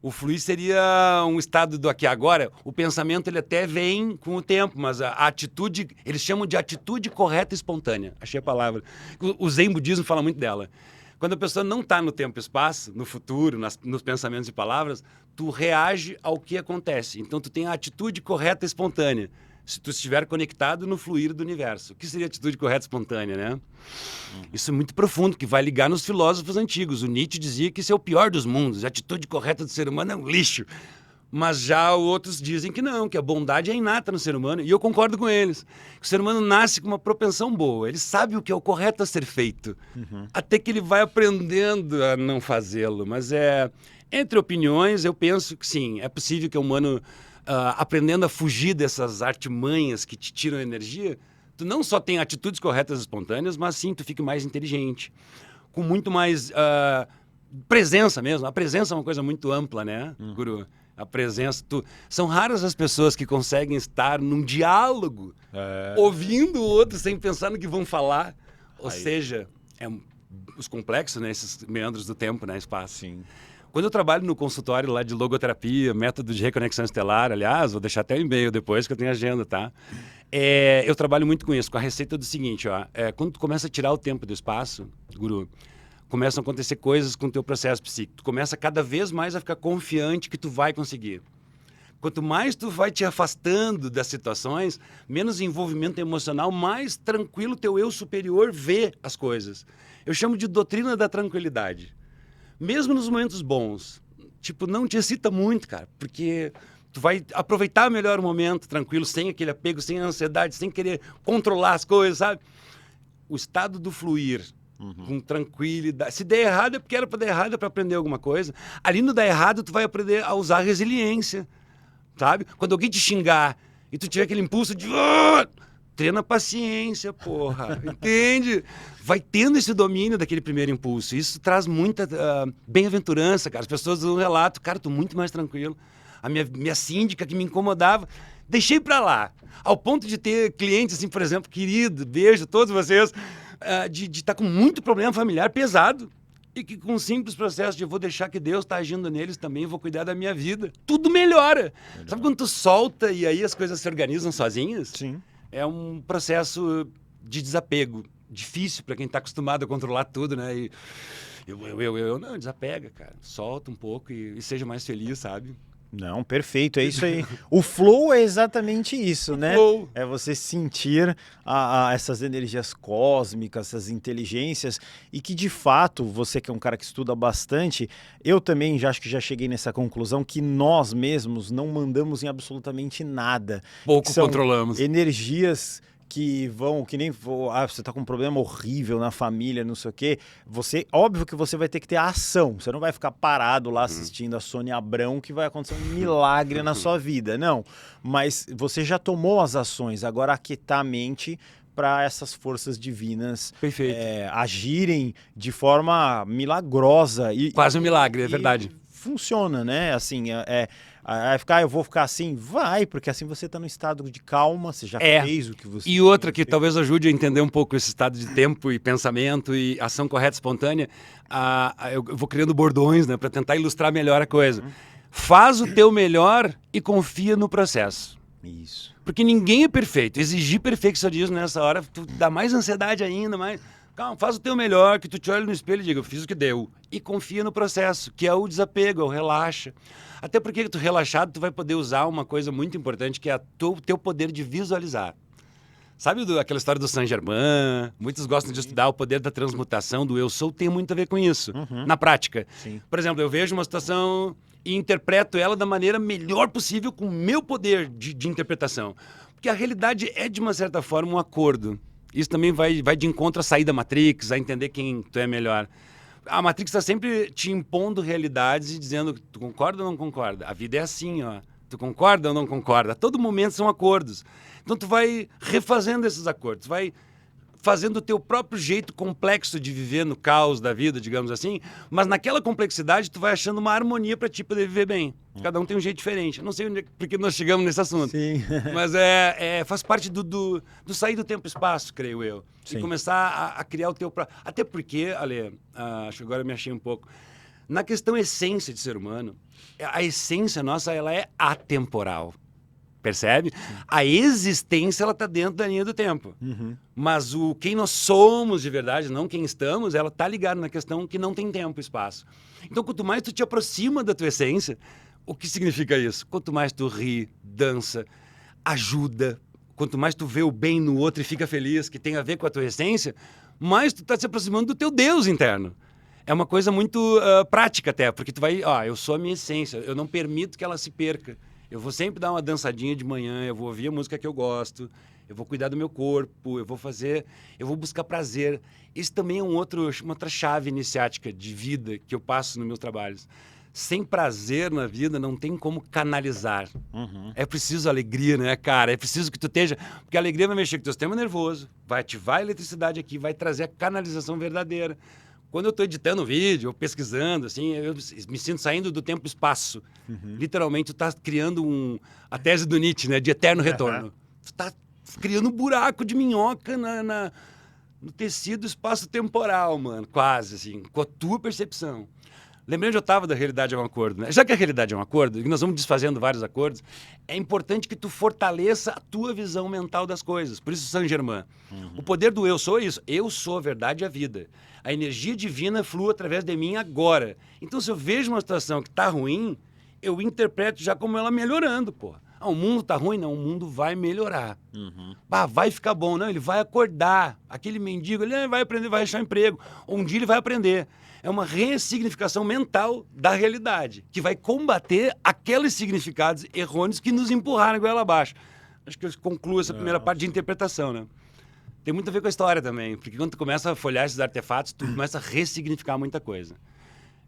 O fluir seria um estado do aqui e agora. O pensamento ele até vem com o tempo, mas a atitude, eles chamam de atitude correta e espontânea. Achei a palavra. O Zen budismo fala muito dela. Quando a pessoa não está no tempo e espaço, no futuro, nos pensamentos e palavras, tu reage ao que acontece. Então tu tem a atitude correta e espontânea. Se tu estiver conectado no fluir do universo. O que seria a atitude correta e espontânea, né? Isso é muito profundo, que vai ligar nos filósofos antigos. O Nietzsche dizia que isso é o pior dos mundos. A atitude correta do ser humano é um lixo. Mas já outros dizem que não, que a bondade é inata no ser humano. E eu concordo com eles. Que o ser humano nasce com uma propensão boa. Ele sabe o que é o correto a ser feito. Até que ele vai aprendendo a não fazê-lo. Mas entre opiniões, eu penso que sim, é possível que o humano... aprendendo a fugir dessas artimanhas que te tiram energia, tu não só tem atitudes corretas e espontâneas, mas sim, tu fica mais inteligente, com muito mais presença mesmo. A presença é uma coisa muito ampla, né, Guru? A presença... São raras as pessoas que conseguem estar num diálogo, ouvindo o outro sem pensar no que vão falar. Ou seja, os complexos, né, esses meandros do tempo, né, espaço. Sim. Quando eu trabalho no consultório lá de logoterapia, método de reconexão estelar, aliás, vou deixar até o e-mail depois que eu tenho agenda, tá? Eu trabalho muito com isso, com a receita do seguinte, ó. Quando tu começa a tirar o tempo do espaço, Guru, começam a acontecer coisas com o teu processo psíquico. Tu começa cada vez mais a ficar confiante que tu vai conseguir. Quanto mais tu vai te afastando das situações, menos envolvimento emocional, mais tranquilo teu eu superior vê as coisas. Eu chamo de doutrina da tranquilidade. Mesmo nos momentos bons, tipo, não te excita muito, cara, porque tu vai aproveitar melhor o momento, tranquilo, sem aquele apego, sem ansiedade, sem querer controlar as coisas, sabe? O estado do fluir, com tranquilidade. Se der errado é porque era para dar errado, é para aprender alguma coisa. Ali no dar errado, tu vai aprender a usar resiliência, sabe? Quando alguém te xingar e tu tiver aquele impulso de... treina paciência, porra, entende? Vai tendo esse domínio daquele primeiro impulso. Isso traz muita bem-aventurança, cara. As pessoas dão um relato, cara, tô muito mais tranquilo. A minha síndica que me incomodava, deixei pra lá. Ao ponto de ter clientes, assim, por exemplo, querido, beijo a todos vocês, de estar com muito problema familiar pesado. E que com um simples processo de vou deixar que Deus está agindo neles também, vou cuidar da minha vida. Tudo melhora. Sabe quando tu solta e aí as coisas se organizam sozinhas? Sim. É um processo de desapego, difícil para quem está acostumado a controlar tudo, né? E eu não, desapega, cara. Solta um pouco e seja mais feliz, sabe? Não, perfeito, é isso aí. O flow é exatamente isso, né? Flow. É você sentir essas energias cósmicas, essas inteligências, e que de fato, você que é um cara que estuda bastante, eu também acho que já cheguei nessa conclusão que nós mesmos não mandamos em absolutamente nada. Pouco São controlamos. energias que vão, que nem você tá com um problema horrível na família, não sei o quê, óbvio que você vai ter que ter a ação, você não vai ficar parado lá assistindo a Sônia Abrão que vai acontecer um milagre na sua vida, não, mas você já tomou as ações, agora aquietar a mente para essas forças divinas agirem de forma milagrosa. Quase um milagre, é verdade. Funciona, né? Assim, eu vou ficar assim? Vai, porque assim você está num estado de calma, você já fez o que você... E outra que talvez ajude a entender um pouco esse estado de tempo e pensamento e ação correta e espontânea, eu vou criando bordões, né, para tentar ilustrar melhor a coisa. Faz o teu melhor e confia no processo. Isso. Porque ninguém é perfeito. Exigir perfeccionismo nessa hora, tu dá mais ansiedade ainda, mais... Calma, faz o teu melhor, que tu te olhe no espelho e diga, eu fiz o que deu. E confia no processo, que é o desapego, é o relaxa. Até porque tu relaxado, tu vai poder usar uma coisa muito importante, que é o teu poder de visualizar. Sabe aquela história do Saint-Germain? Muitos gostam de estudar o poder da transmutação, do eu sou, tem muito a ver com isso, na prática. Sim. Por exemplo, eu vejo uma situação e interpreto ela da maneira melhor possível com o meu poder de interpretação. Porque a realidade é, de uma certa forma, um acordo. Isso também vai de encontro a sair da Matrix, a entender quem tu é melhor. A Matrix está sempre te impondo realidades e dizendo, tu concorda ou não concorda? A vida é assim, ó. Tu concorda ou não concorda? A todo momento são acordos. Então tu vai refazendo esses acordos, vai fazendo o teu próprio jeito complexo de viver no caos da vida, digamos assim, mas naquela complexidade tu vai achando uma harmonia para ti poder viver bem. Cada um tem um jeito diferente. Eu não sei porque nós chegamos nesse assunto. Sim. Mas faz parte do sair do tempo e espaço, creio eu. Sim. E começar a criar o teu próprio... Até porque, Ale, acho que agora eu me achei um pouco. Na questão essência de ser humano, a essência nossa, ela é atemporal. Percebe? Sim. A existência, ela está dentro da linha do tempo. Mas quem nós somos de verdade, não quem estamos, ela está ligada na questão que não tem tempo e espaço. Então, quanto mais tu te aproxima da tua essência, o que significa isso? Quanto mais tu ri, dança, ajuda, quanto mais tu vê o bem no outro e fica feliz, que tem a ver com a tua essência, mais tu está se aproximando do teu Deus interno. É uma coisa muito prática até, porque tu vai, eu sou a minha essência, eu não permito que ela se perca. Eu vou sempre dar uma dançadinha de manhã, eu vou ouvir a música que eu gosto, eu vou cuidar do meu corpo, eu vou buscar prazer. Isso também é uma outra chave iniciática de vida que eu passo nos meus trabalhos. Sem prazer na vida não tem como canalizar. É preciso alegria, né, cara? É preciso que tu esteja... Porque a alegria vai mexer com o teu sistema nervoso, vai ativar a eletricidade aqui, vai trazer a canalização verdadeira. Quando eu estou editando um vídeo, ou pesquisando, assim, eu me sinto saindo do tempo e espaço. Literalmente, tu está criando a tese do Nietzsche, né? De eterno retorno. Tu está criando um buraco de minhoca no tecido espaço-temporal, mano. Quase, assim, com a tua percepção. Lembrei onde eu estava da realidade é um acordo, né? Já que a realidade é um acordo, e nós vamos desfazendo vários acordos, é importante que tu fortaleça a tua visão mental das coisas. Por isso, Saint-Germain. O poder do eu sou isso. Eu sou a verdade e a vida. A energia divina flui através de mim agora. Então, se eu vejo uma situação que está ruim, eu interpreto já como ela melhorando, pô. O mundo está ruim? Não, o mundo vai melhorar. Vai ficar bom. Não, ele vai acordar. Aquele mendigo, ele vai aprender, vai achar emprego. Um dia ele vai aprender. É uma ressignificação mental da realidade, que vai combater aqueles significados errôneos que nos empurraram goela abaixo. Acho que eu concluo essa primeira parte de interpretação, né? Tem muito a ver com a história também, porque quando tu começa a folhear esses artefatos, tu começa a ressignificar muita coisa.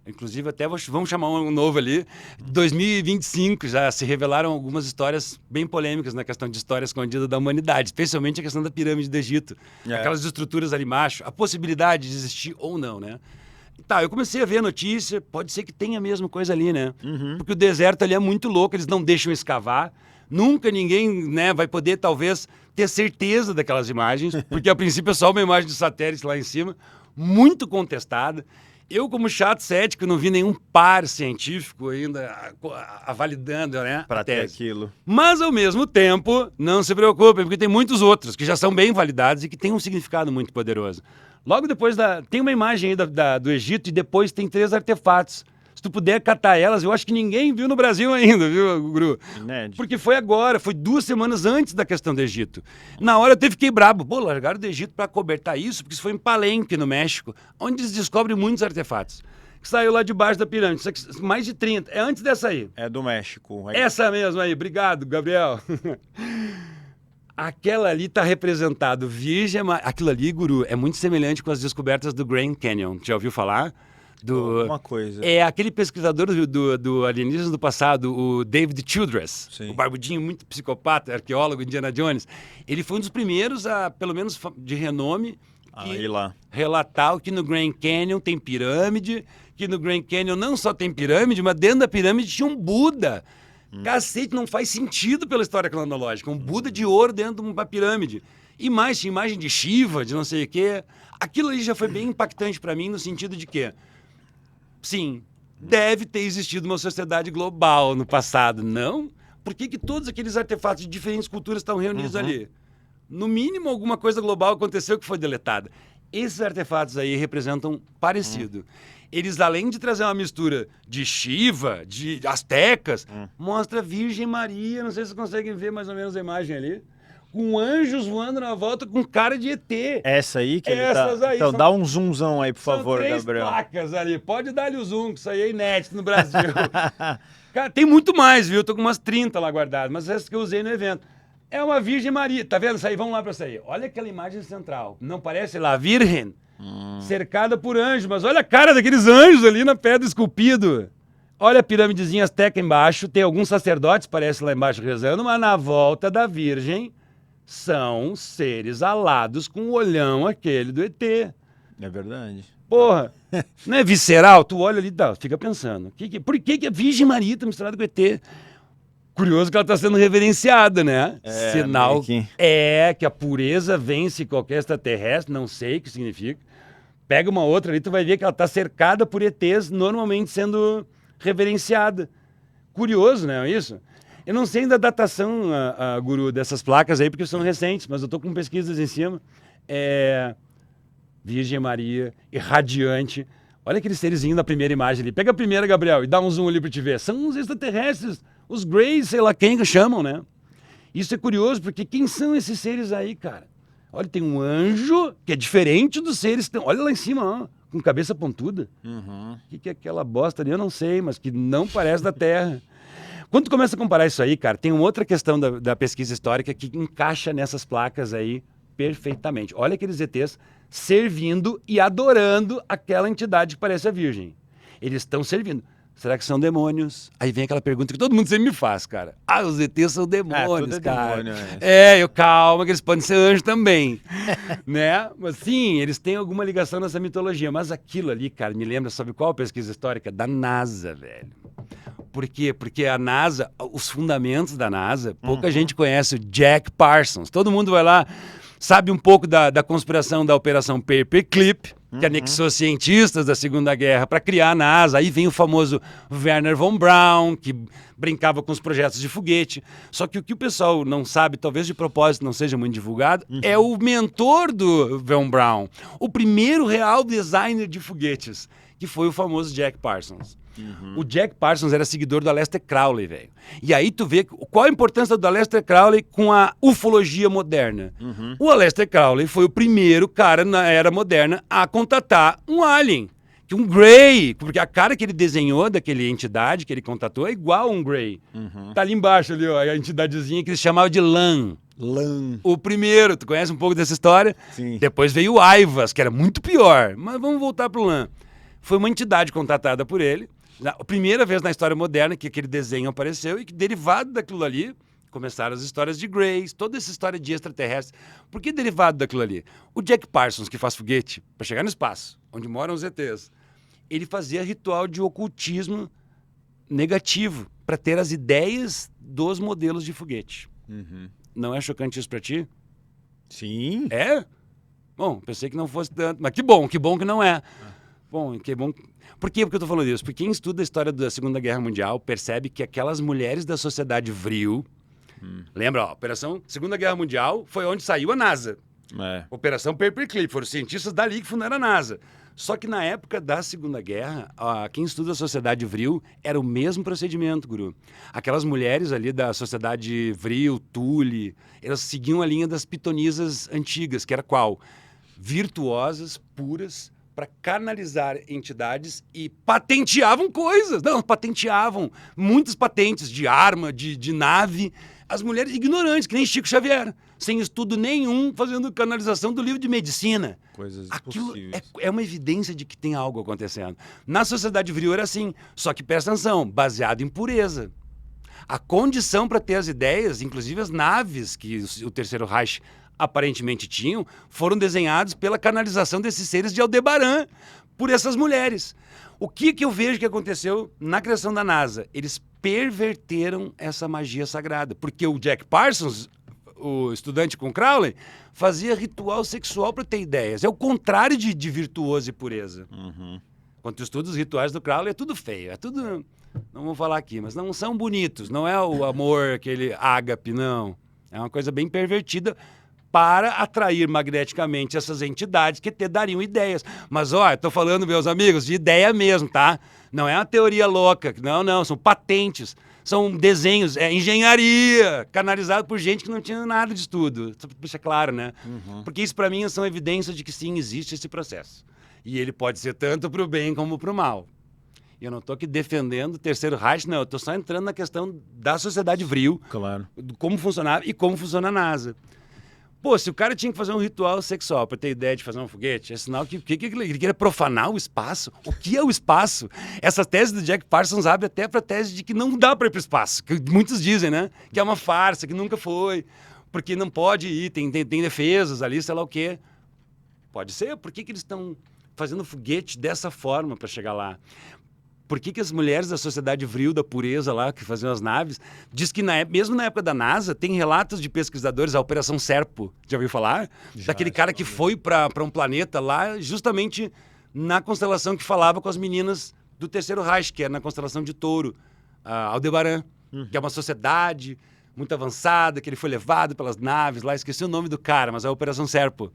Inclusive, até vamos chamar um novo ali. 2025 já se revelaram algumas histórias bem polêmicas na questão de história escondida da humanidade, especialmente a questão da pirâmide do Egito. Aquelas estruturas ali embaixo, a possibilidade de existir ou não, né? Tá, eu comecei a ver a notícia, pode ser que tenha a mesma coisa ali, né? Porque o deserto ali é muito louco, eles não deixam escavar. Nunca ninguém, né, vai poder, talvez, ter certeza daquelas imagens, porque a princípio é só uma imagem de satélite lá em cima, muito contestada. Eu, como chato cético, não vi nenhum par científico ainda validando, né, para a ter tese. aquilo. Mas, ao mesmo tempo, não se preocupem, porque tem muitos outros que já são bem validados e que têm um significado muito poderoso. Logo depois, tem uma imagem aí do Egito e depois tem 3 artefatos. Se tu puder catar elas, eu acho que ninguém viu no Brasil ainda, viu, Guru? Inédito. Porque foi agora, foi 2 semanas antes da questão do Egito. Na hora eu fiquei brabo. Pô, largaram do Egito para cobertar isso, porque isso foi em Palenque, no México, onde eles descobrem muitos artefatos. Que saiu lá debaixo da pirâmide, mais de 30. É antes dessa aí. É do México. Aí. Essa mesmo aí, obrigado, Gabriel. Aquela ali está representado virgem, aquilo ali, Guru, é muito semelhante com as descobertas do Grand Canyon. Já ouviu falar? Uma coisa. É aquele pesquisador do Alienígenas do passado, o David Childress, Sim. O barbudinho muito psicopata, arqueólogo, Indiana Jones. Ele foi um dos primeiros, pelo menos de renome, Aí lá. relatar que no Grand Canyon tem pirâmide, que no Grand Canyon não só tem pirâmide, mas dentro da pirâmide tinha um Buda. Cacete, não faz sentido pela história cronológica. Um Buda de ouro dentro de uma pirâmide. E mais, tinha imagem de Shiva, de não sei o quê. Aquilo ali já foi bem impactante para mim, no sentido de que, sim, deve ter existido uma sociedade global no passado. Não? Por que todos aqueles artefatos de diferentes culturas estão reunidos ali? No mínimo, alguma coisa global aconteceu que foi deletada. Esses artefatos aí representam parecido. Eles, além de trazer uma mistura de Shiva, de astecas, mostra a Virgem Maria, não sei se vocês conseguem ver mais ou menos a imagem ali, com anjos voando na volta com cara de ET. Essa aí que ele Essas tá... aí, Então, são- dá um zoomzão aí, por São favor, 3 Gabriel. placas ali. Pode dar-lhe o zoom, que isso aí é inédito no Brasil. Cara, tem muito mais, viu? Tô com umas 30 lá guardadas, mas essas que eu usei no evento. É uma Virgem Maria. Tá vendo isso aí? Vamos lá pra isso aí. Olha aquela imagem central. Não parece lá, Virgem? Cercada por anjos. Mas olha a cara daqueles anjos ali na pedra esculpido. Olha a piramidezinha asteca embaixo. Tem alguns sacerdotes, parece lá embaixo rezando, mas na volta da Virgem são seres alados com o olhão aquele do ET. É verdade. Porra, não é visceral? Tu olha ali e fica pensando. Por que a Virgem Maria tá misturada com o ET? Curioso que ela está sendo reverenciada, né? É, Sinal meio que- que a pureza vence qualquer extraterrestre, não sei o que significa. Pega uma outra ali, tu vai ver que ela está cercada por ETs, normalmente sendo reverenciada. Curioso, né? Isso. Eu não sei ainda a datação, Guru, dessas placas aí, porque são recentes, mas eu tô com pesquisas em cima. Virgem Maria, irradiante. Olha aquele serizinho da primeira imagem ali. Pega a primeira, Gabriel, e dá um zoom ali pra te ver. São os extraterrestres, os Greys, sei lá quem que chamam, né? Isso é curioso, porque quem são esses seres aí, cara? Olha, tem um anjo que é diferente dos seres que estão... Olha lá em cima, ó, com cabeça pontuda. O que é aquela bosta ali? Eu não sei, mas que não parece da Terra. Quando tu começa a comparar isso aí, cara, tem uma outra questão da pesquisa histórica que encaixa nessas placas aí perfeitamente. Olha aqueles ETs servindo e adorando aquela entidade que parece a Virgem. Eles estão servindo. Será que são demônios? Aí vem aquela pergunta que todo mundo sempre me faz, cara. Ah, os ETs são demônios, tudo é cara. demônio, Calma, que eles podem ser anjos também. Né? Mas sim, eles têm alguma ligação nessa mitologia. Mas aquilo ali, cara, me lembra, sabe qual pesquisa histórica? Da NASA, velho. Por quê? Porque a NASA, os fundamentos da NASA, pouca gente conhece o Jack Parsons. Todo mundo vai lá, sabe um pouco da conspiração da Operação Paperclip, que anexou cientistas da Segunda Guerra para criar a NASA. Aí vem o famoso Wernher von Braun, que brincava com os projetos de foguete. Só que o que o pessoal não sabe, talvez de propósito não seja muito divulgado, é o mentor do von Braun, o primeiro real designer de foguetes, que foi o famoso Jack Parsons. O Jack Parsons era seguidor do Aleister Crowley, velho. E aí tu vê qual a importância do Aleister Crowley com a ufologia moderna. O Aleister Crowley foi o primeiro cara na era moderna a contatar um alien, que um Grey, porque a cara que ele desenhou daquele entidade que ele contatou é igual a um Grey. Tá ali embaixo ali, ó, a entidadezinha que eles chamavam de Lan. Lan. O primeiro, tu conhece um pouco dessa história? Sim. Depois veio o Aivas, que era muito pior. Mas vamos voltar pro Lan. Foi uma entidade contatada por ele. A primeira vez na história moderna que aquele desenho apareceu e que, derivado daquilo ali, começaram as histórias de Greys, toda essa história de extraterrestres. Por que derivado daquilo ali? O Jack Parsons, que faz foguete para chegar no espaço, onde moram os ETs, ele fazia ritual de ocultismo negativo para ter as ideias dos modelos de foguete. Não é chocante isso para ti? Sim. É? Bom, pensei que não fosse tanto, mas que bom que não é. Bom, que bom. Por que eu tô falando isso? Porque quem estuda a história da Segunda Guerra Mundial percebe que aquelas mulheres da sociedade vril... Lembra, ó, Operação Segunda Guerra Mundial foi onde saiu a NASA. Operação Paperclip, foram os cientistas dali que fundaram a NASA. Só que na época da Segunda Guerra, quem estuda a sociedade vril era o mesmo procedimento, Guru. Aquelas mulheres ali da sociedade vril, Tule, elas seguiam a linha das pitonisas antigas, que era qual? Virtuosas, puras, para canalizar entidades e patenteavam coisas. Não, patenteavam muitas patentes de arma, de nave. As mulheres ignorantes, que nem Chico Xavier, sem estudo nenhum, fazendo canalização do livro de medicina. Coisas Aquilo impossíveis. é uma evidência de que tem algo acontecendo. Na sociedade vril era assim, só que presta atenção, baseado em pureza. A condição para ter as ideias, inclusive as naves que o Terceiro Reich aparentemente tinham, foram desenhados pela canalização desses seres de Aldebaran, por essas mulheres. O que eu vejo que aconteceu na criação da NASA? Eles perverteram essa magia sagrada, porque o Jack Parsons, o estudante com Crowley, fazia ritual sexual para ter ideias. É o contrário de virtuoso e pureza. Quando tu estuda os rituais do Crowley, é tudo feio, é tudo... Não vou falar aqui, mas não são bonitos, não é o amor, aquele ágape, não. É uma coisa bem pervertida para atrair magneticamente essas entidades que te dariam ideias. Mas, ó, eu tô falando, meus amigos, de ideia mesmo, tá? Não é uma teoria louca, não, são patentes. são desenhos, é engenharia, canalizado por gente que não tinha nada de estudo. Só pra deixar claro, né? Porque isso, para mim, são evidências de que sim, existe esse processo. E ele pode ser tanto para o bem como para o mal. E eu não estou aqui defendendo o Terceiro Reich, não. Eu estou só entrando na questão da sociedade vril, Claro. como funcionava e como funciona a NASA. Pô, se o cara tinha que fazer um ritual sexual para ter ideia de fazer um foguete, é sinal que ele queria profanar o espaço. O que é o espaço? Essa tese do Jack Parsons abre até para a tese de que não dá para ir para o espaço, que muitos dizem, né? Que é uma farsa, que nunca foi, porque não pode ir, tem defesas ali, sei lá o quê. Pode ser. Por que eles estão fazendo foguete dessa forma para chegar lá? Por que as mulheres da sociedade vril, da pureza lá, que faziam as naves, diz que mesmo na época da NASA, tem relatos de pesquisadores, a Operação Serpo, já ouviu falar? Daquele cara que foi para um planeta lá, justamente na constelação que falava com as meninas do Terceiro Reich, que é na constelação de Touro, Aldebaran, que é uma sociedade muito avançada, que ele foi levado pelas naves lá, esqueci o nome do cara, mas é a Operação Serpo.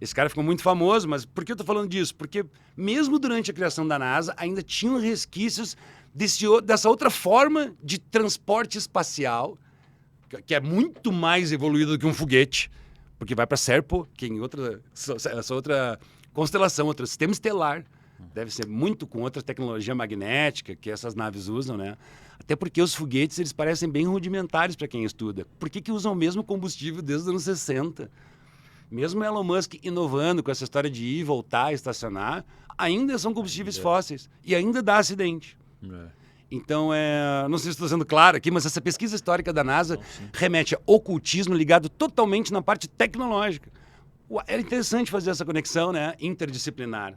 Esse cara ficou muito famoso, mas por que eu tô falando disso? Porque mesmo durante a criação da NASA, ainda tinham resquícios dessa outra forma de transporte espacial, que é muito mais evoluído do que um foguete, porque vai para Serpo, que em essa outra constelação, outro sistema estelar, deve ser muito com outra tecnologia magnética que essas naves usam, né? Até porque os foguetes, eles parecem bem rudimentares para quem estuda. Por que usam o mesmo combustível desde os anos 60? Mesmo Elon Musk inovando com essa história de ir, voltar, estacionar, ainda são combustíveis fósseis e ainda dá acidente. Então, não sei se estou sendo claro aqui, mas essa pesquisa histórica da NASA remete a ocultismo ligado totalmente na parte tecnológica. Era interessante fazer essa conexão, né, interdisciplinar.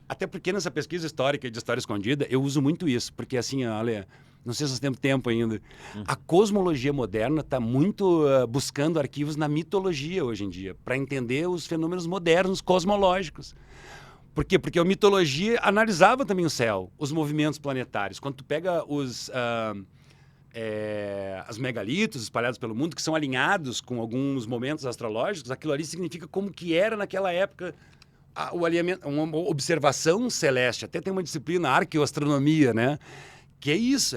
Até porque nessa pesquisa histórica de história escondida, eu uso muito isso. Porque assim, olha, não sei se nós temos tempo ainda. A cosmologia moderna está muito buscando arquivos na mitologia hoje em dia, para entender os fenômenos modernos cosmológicos. Por quê? Porque a mitologia analisava também o céu, os movimentos planetários. Quando tu pega as megalitos espalhados pelo mundo, que são alinhados com alguns momentos astrológicos, aquilo ali significa como que era naquela época o alinhamento, uma observação celeste. Até tem uma disciplina, arqueoastronomia, né? Que é isso,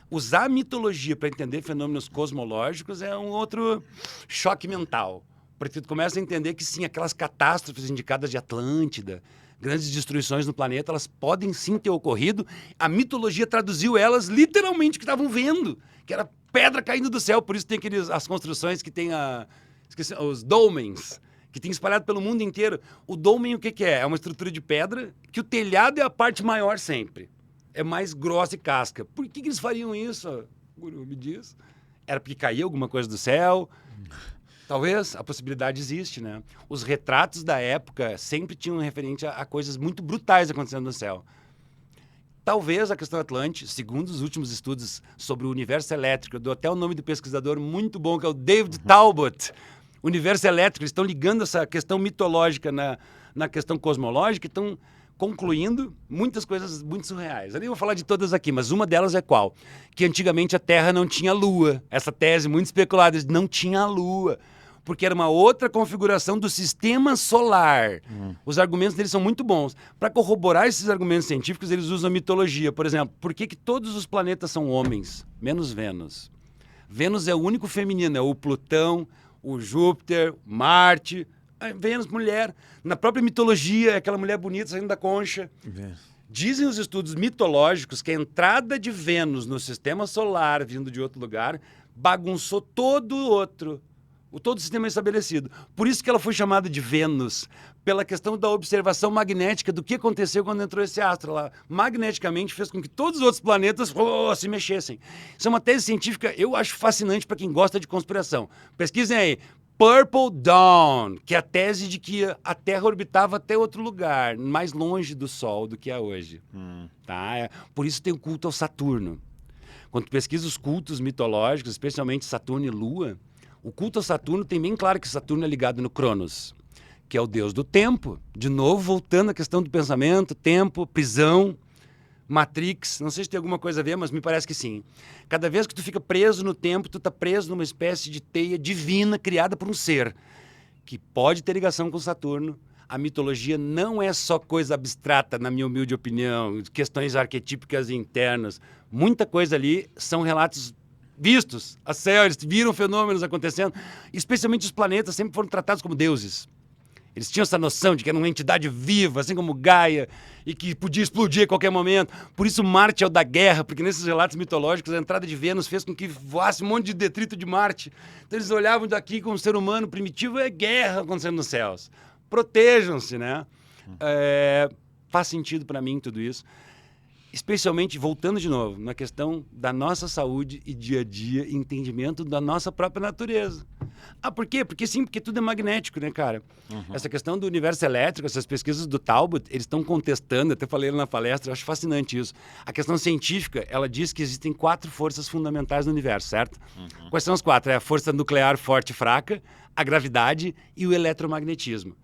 usar a mitologia para entender fenômenos cosmológicos é um outro choque mental. Porque tu começa a entender que sim, aquelas catástrofes indicadas de Atlântida, grandes destruições no planeta, elas podem sim ter ocorrido. A mitologia traduziu elas literalmente que estavam vendo, que era pedra caindo do céu. Por isso tem as construções que tem os dolmens, que tem espalhado pelo mundo inteiro. O dolmen o que é? É uma estrutura de pedra que o telhado é a parte maior sempre. É mais grossa e casca. Por que eles fariam isso? Guru, me diz. Era porque caía alguma coisa do céu? Talvez, a possibilidade existe, né? Os retratos da época sempre tinham referente a coisas muito brutais acontecendo no céu. Talvez a questão Atlântica, segundo os últimos estudos sobre o universo elétrico, eu dou até o nome do pesquisador muito bom, que é o David Talbot. Universo elétrico, eles estão ligando essa questão mitológica na questão cosmológica e estão concluindo muitas coisas muito surreais. Eu nem vou falar de todas aqui, mas uma delas é qual? Que antigamente a Terra não tinha lua. Essa tese muito especulada, não tinha lua. Porque era uma outra configuração do sistema solar. Os argumentos deles são muito bons. Para corroborar esses argumentos científicos, eles usam a mitologia. Por exemplo, por que todos os planetas são homens, menos Vênus? Vênus é o único feminino, é o Plutão, o Júpiter, Marte. Vênus, mulher. Na própria mitologia, é aquela mulher bonita saindo da concha. Dizem os estudos mitológicos que a entrada de Vênus no sistema solar, vindo de outro lugar, bagunçou todo o sistema estabelecido. Por isso que ela foi chamada de Vênus, pela questão da observação magnética do que aconteceu quando entrou esse astro lá. Magneticamente fez com que todos os outros planetas se mexessem. Isso é uma tese científica, eu acho fascinante para quem gosta de conspiração. Pesquisem aí. Purple Dawn, que é a tese de que a Terra orbitava até outro lugar, mais longe do Sol do que é hoje. Tá? Por isso tem o culto ao Saturno. Quando tu pesquisa os cultos mitológicos, especialmente Saturno e Lua, o culto ao Saturno tem bem claro que Saturno é ligado no Cronos, que é o deus do tempo. De novo, voltando à questão do pensamento, tempo, prisão, Matrix, não sei se tem alguma coisa a ver, mas me parece que sim. Cada vez que tu fica preso no tempo, tu tá preso numa espécie de teia divina criada por um ser, que pode ter ligação com Saturno, a mitologia não é só coisa abstrata, na minha humilde opinião, questões arquetípicas internas. Muita coisa ali são relatos vistos, a céu, eles viram fenômenos acontecendo. Especialmente os planetas sempre foram tratados como deuses. Eles tinham essa noção de que era uma entidade viva, assim como Gaia, e que podia explodir a qualquer momento. Por isso Marte é o da guerra, porque nesses relatos mitológicos a entrada de Vênus fez com que voasse um monte de detrito de Marte. Então eles olhavam daqui como um ser humano primitivo, é guerra acontecendo nos céus. Protejam-se, né? Faz sentido para mim tudo isso. Especialmente, voltando de novo, na questão da nossa saúde e dia a dia, entendimento da nossa própria natureza. Por quê? Porque sim, porque tudo é magnético, né, cara? Essa questão do universo elétrico, essas pesquisas do Talbot, eles estão contestando, até falei na palestra, eu acho fascinante isso. A questão científica, ela diz que existem 4 forças fundamentais no universo, certo? Quais são as 4? É a força nuclear forte e fraca, a gravidade e o eletromagnetismo.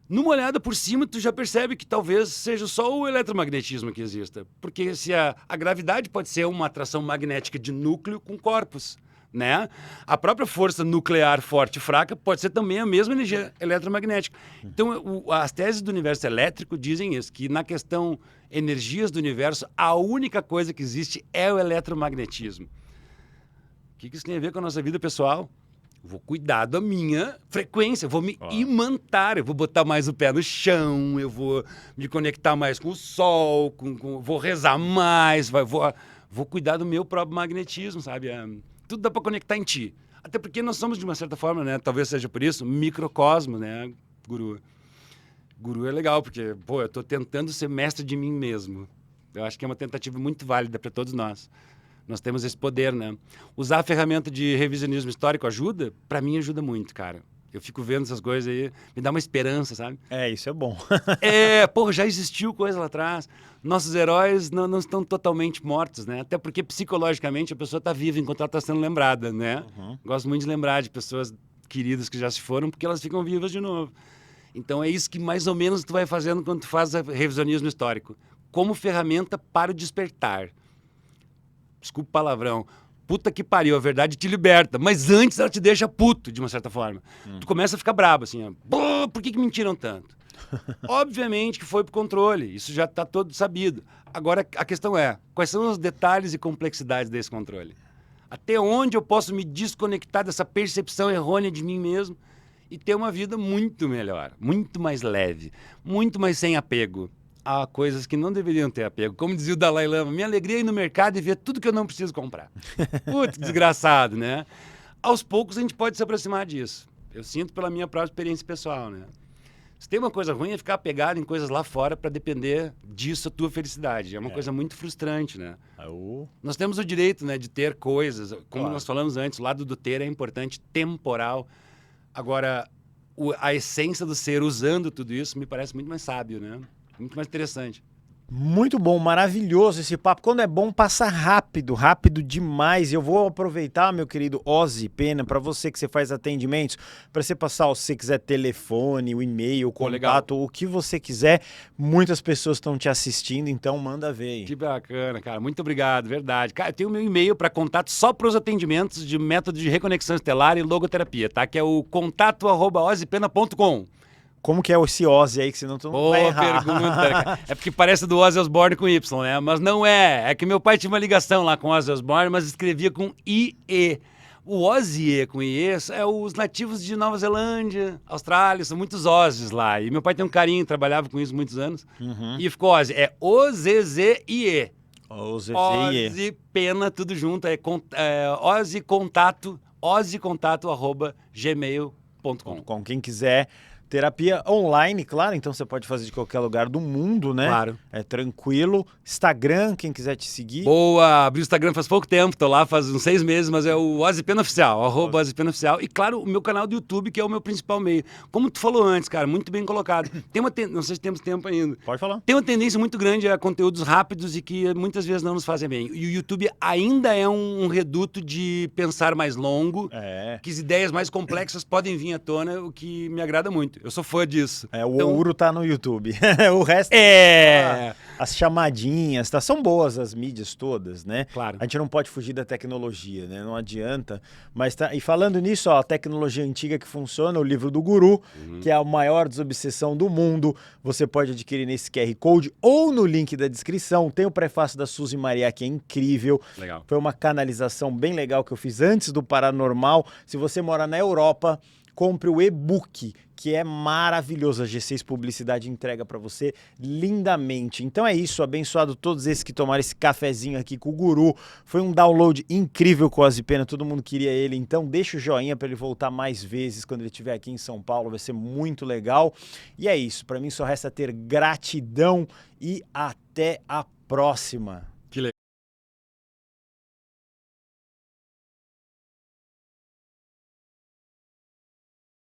Numa olhada por cima, tu já percebe que talvez seja só o eletromagnetismo que exista. Porque se a gravidade pode ser uma atração magnética de núcleo com corpos, né? A própria força nuclear forte e fraca pode ser também a mesma energia eletromagnética. Então, as teses do universo elétrico dizem isso, que na questão energias do universo, a única coisa que existe é o eletromagnetismo. O que isso tem a ver com a nossa vida pessoal? Vou cuidar da minha frequência, vou me imantar, eu vou botar mais o pé no chão, eu vou me conectar mais com o sol, vou rezar mais, vou cuidar do meu próprio magnetismo, sabe? Tudo dá para conectar em ti. Até porque nós somos, de uma certa forma, né? Talvez seja por isso, microcosmo, né, Guru? Guru é legal, porque, pô, eu tô tentando ser mestre de mim mesmo. Eu acho que é uma tentativa muito válida para todos nós. Nós temos esse poder, né? Usar a ferramenta de revisionismo histórico ajuda? Para mim ajuda muito, cara. Eu fico vendo essas coisas aí, me dá uma esperança, sabe? Isso é bom. Já existiu coisa lá atrás. Nossos heróis não estão totalmente mortos, né? Até porque psicologicamente a pessoa está viva enquanto ela está sendo lembrada, né? Gosto muito de lembrar de pessoas queridas que já se foram, porque elas ficam vivas de novo. Então é isso que mais ou menos tu vai fazendo quando tu faz revisionismo histórico. Como ferramenta para o despertar. Desculpa o palavrão, puta que pariu, a verdade te liberta, mas antes ela te deixa puto, de uma certa forma. Tu começa a ficar brabo, assim, por que mentiram tanto? Obviamente que foi pro controle, isso já tá todo sabido. Agora, a questão é, quais são os detalhes e complexidades desse controle? Até onde eu posso me desconectar dessa percepção errônea de mim mesmo e ter uma vida muito melhor, muito mais leve, muito mais sem apego. Há coisas que não deveriam ter apego. Como dizia o Dalai Lama, minha alegria é ir no mercado e ver tudo que eu não preciso comprar. Putz, desgraçado, né? Aos poucos a gente pode se aproximar disso. Eu sinto pela minha própria experiência pessoal, né? Se tem uma coisa ruim é ficar apegado em coisas lá fora para depender disso a tua felicidade. É uma coisa muito frustrante, né? Nós temos o direito, né, de ter coisas. Como nós falamos antes, o lado do ter é importante, temporal. Agora, a essência do ser usando tudo isso me parece muito mais sábio, né? Muito mais interessante. Muito bom, maravilhoso esse papo. Quando é bom, passa rápido, rápido demais. Eu vou aproveitar, meu querido Ozzy Pena, para você que você faz atendimentos, para você passar, se você quiser, telefone, o e-mail, o contato, o que você quiser. Muitas pessoas estão te assistindo, então manda ver aí. Que bacana, cara. Muito obrigado, verdade. Cara, eu tenho o meu e-mail para contato só para os atendimentos de método de reconexão estelar e logoterapia, tá? Que é o contato@ozzypena.com. Como que é esse Ozzy aí, que senão tu não vai errar? Boa pergunta, cara. É porque parece do Ozzy Osbourne com Y, né? Mas não é. É que meu pai tinha uma ligação lá com Ozzy Osbourne, mas escrevia com IE. O Ozzy com IE é os nativos de Nova Zelândia, Austrália, são muitos Ozzys lá. E meu pai tem um carinho, trabalhava com isso muitos anos. E ficou Ozzy. É OZZIE. Ozzy Pena, tudo junto. Ozzy Contato, @gmail.com. Quem quiser... Terapia online, claro, então você pode fazer de qualquer lugar do mundo, né? Claro. É tranquilo. Instagram, quem quiser te seguir. Boa! Abri o Instagram faz pouco tempo, tô lá faz uns 6 meses, mas é o Ozzy Pena Oficial, @OzzyPenaOficial. E claro, o meu canal do YouTube, que é o meu principal meio. Como tu falou antes, cara, muito bem colocado. Não sei se temos tempo ainda. Pode falar. Tem uma tendência muito grande a conteúdos rápidos e que muitas vezes não nos fazem bem. E o YouTube ainda é um reduto de pensar mais longo, que as ideias mais complexas podem vir à tona, o que me agrada muito. muito. Eu sou fã disso. O Então, ouro tá no YouTube. O resto... As chamadinhas, tá? São boas as mídias todas, né? Claro. A gente não pode fugir da tecnologia, né? Não adianta. Mas tá... E falando nisso, ó, a tecnologia antiga que funciona, o livro do Guru, que é a maior desobsessão do mundo. Você pode adquirir nesse QR Code ou no link da descrição. Tem o prefácio da Suzy Maria, que é incrível. Legal. Foi uma canalização bem legal que eu fiz antes do Paranormal. Se você mora na Europa, compre o e-book, que é maravilhoso. A G6 Publicidade entrega para você lindamente. Então é isso, abençoado todos esses que tomaram esse cafezinho aqui com o Guru. Foi um download incrível com o Ozipena, todo mundo queria ele. Então deixa o joinha para ele voltar mais vezes quando ele estiver aqui em São Paulo, vai ser muito legal. E é isso, para mim só resta ter gratidão e até a próxima.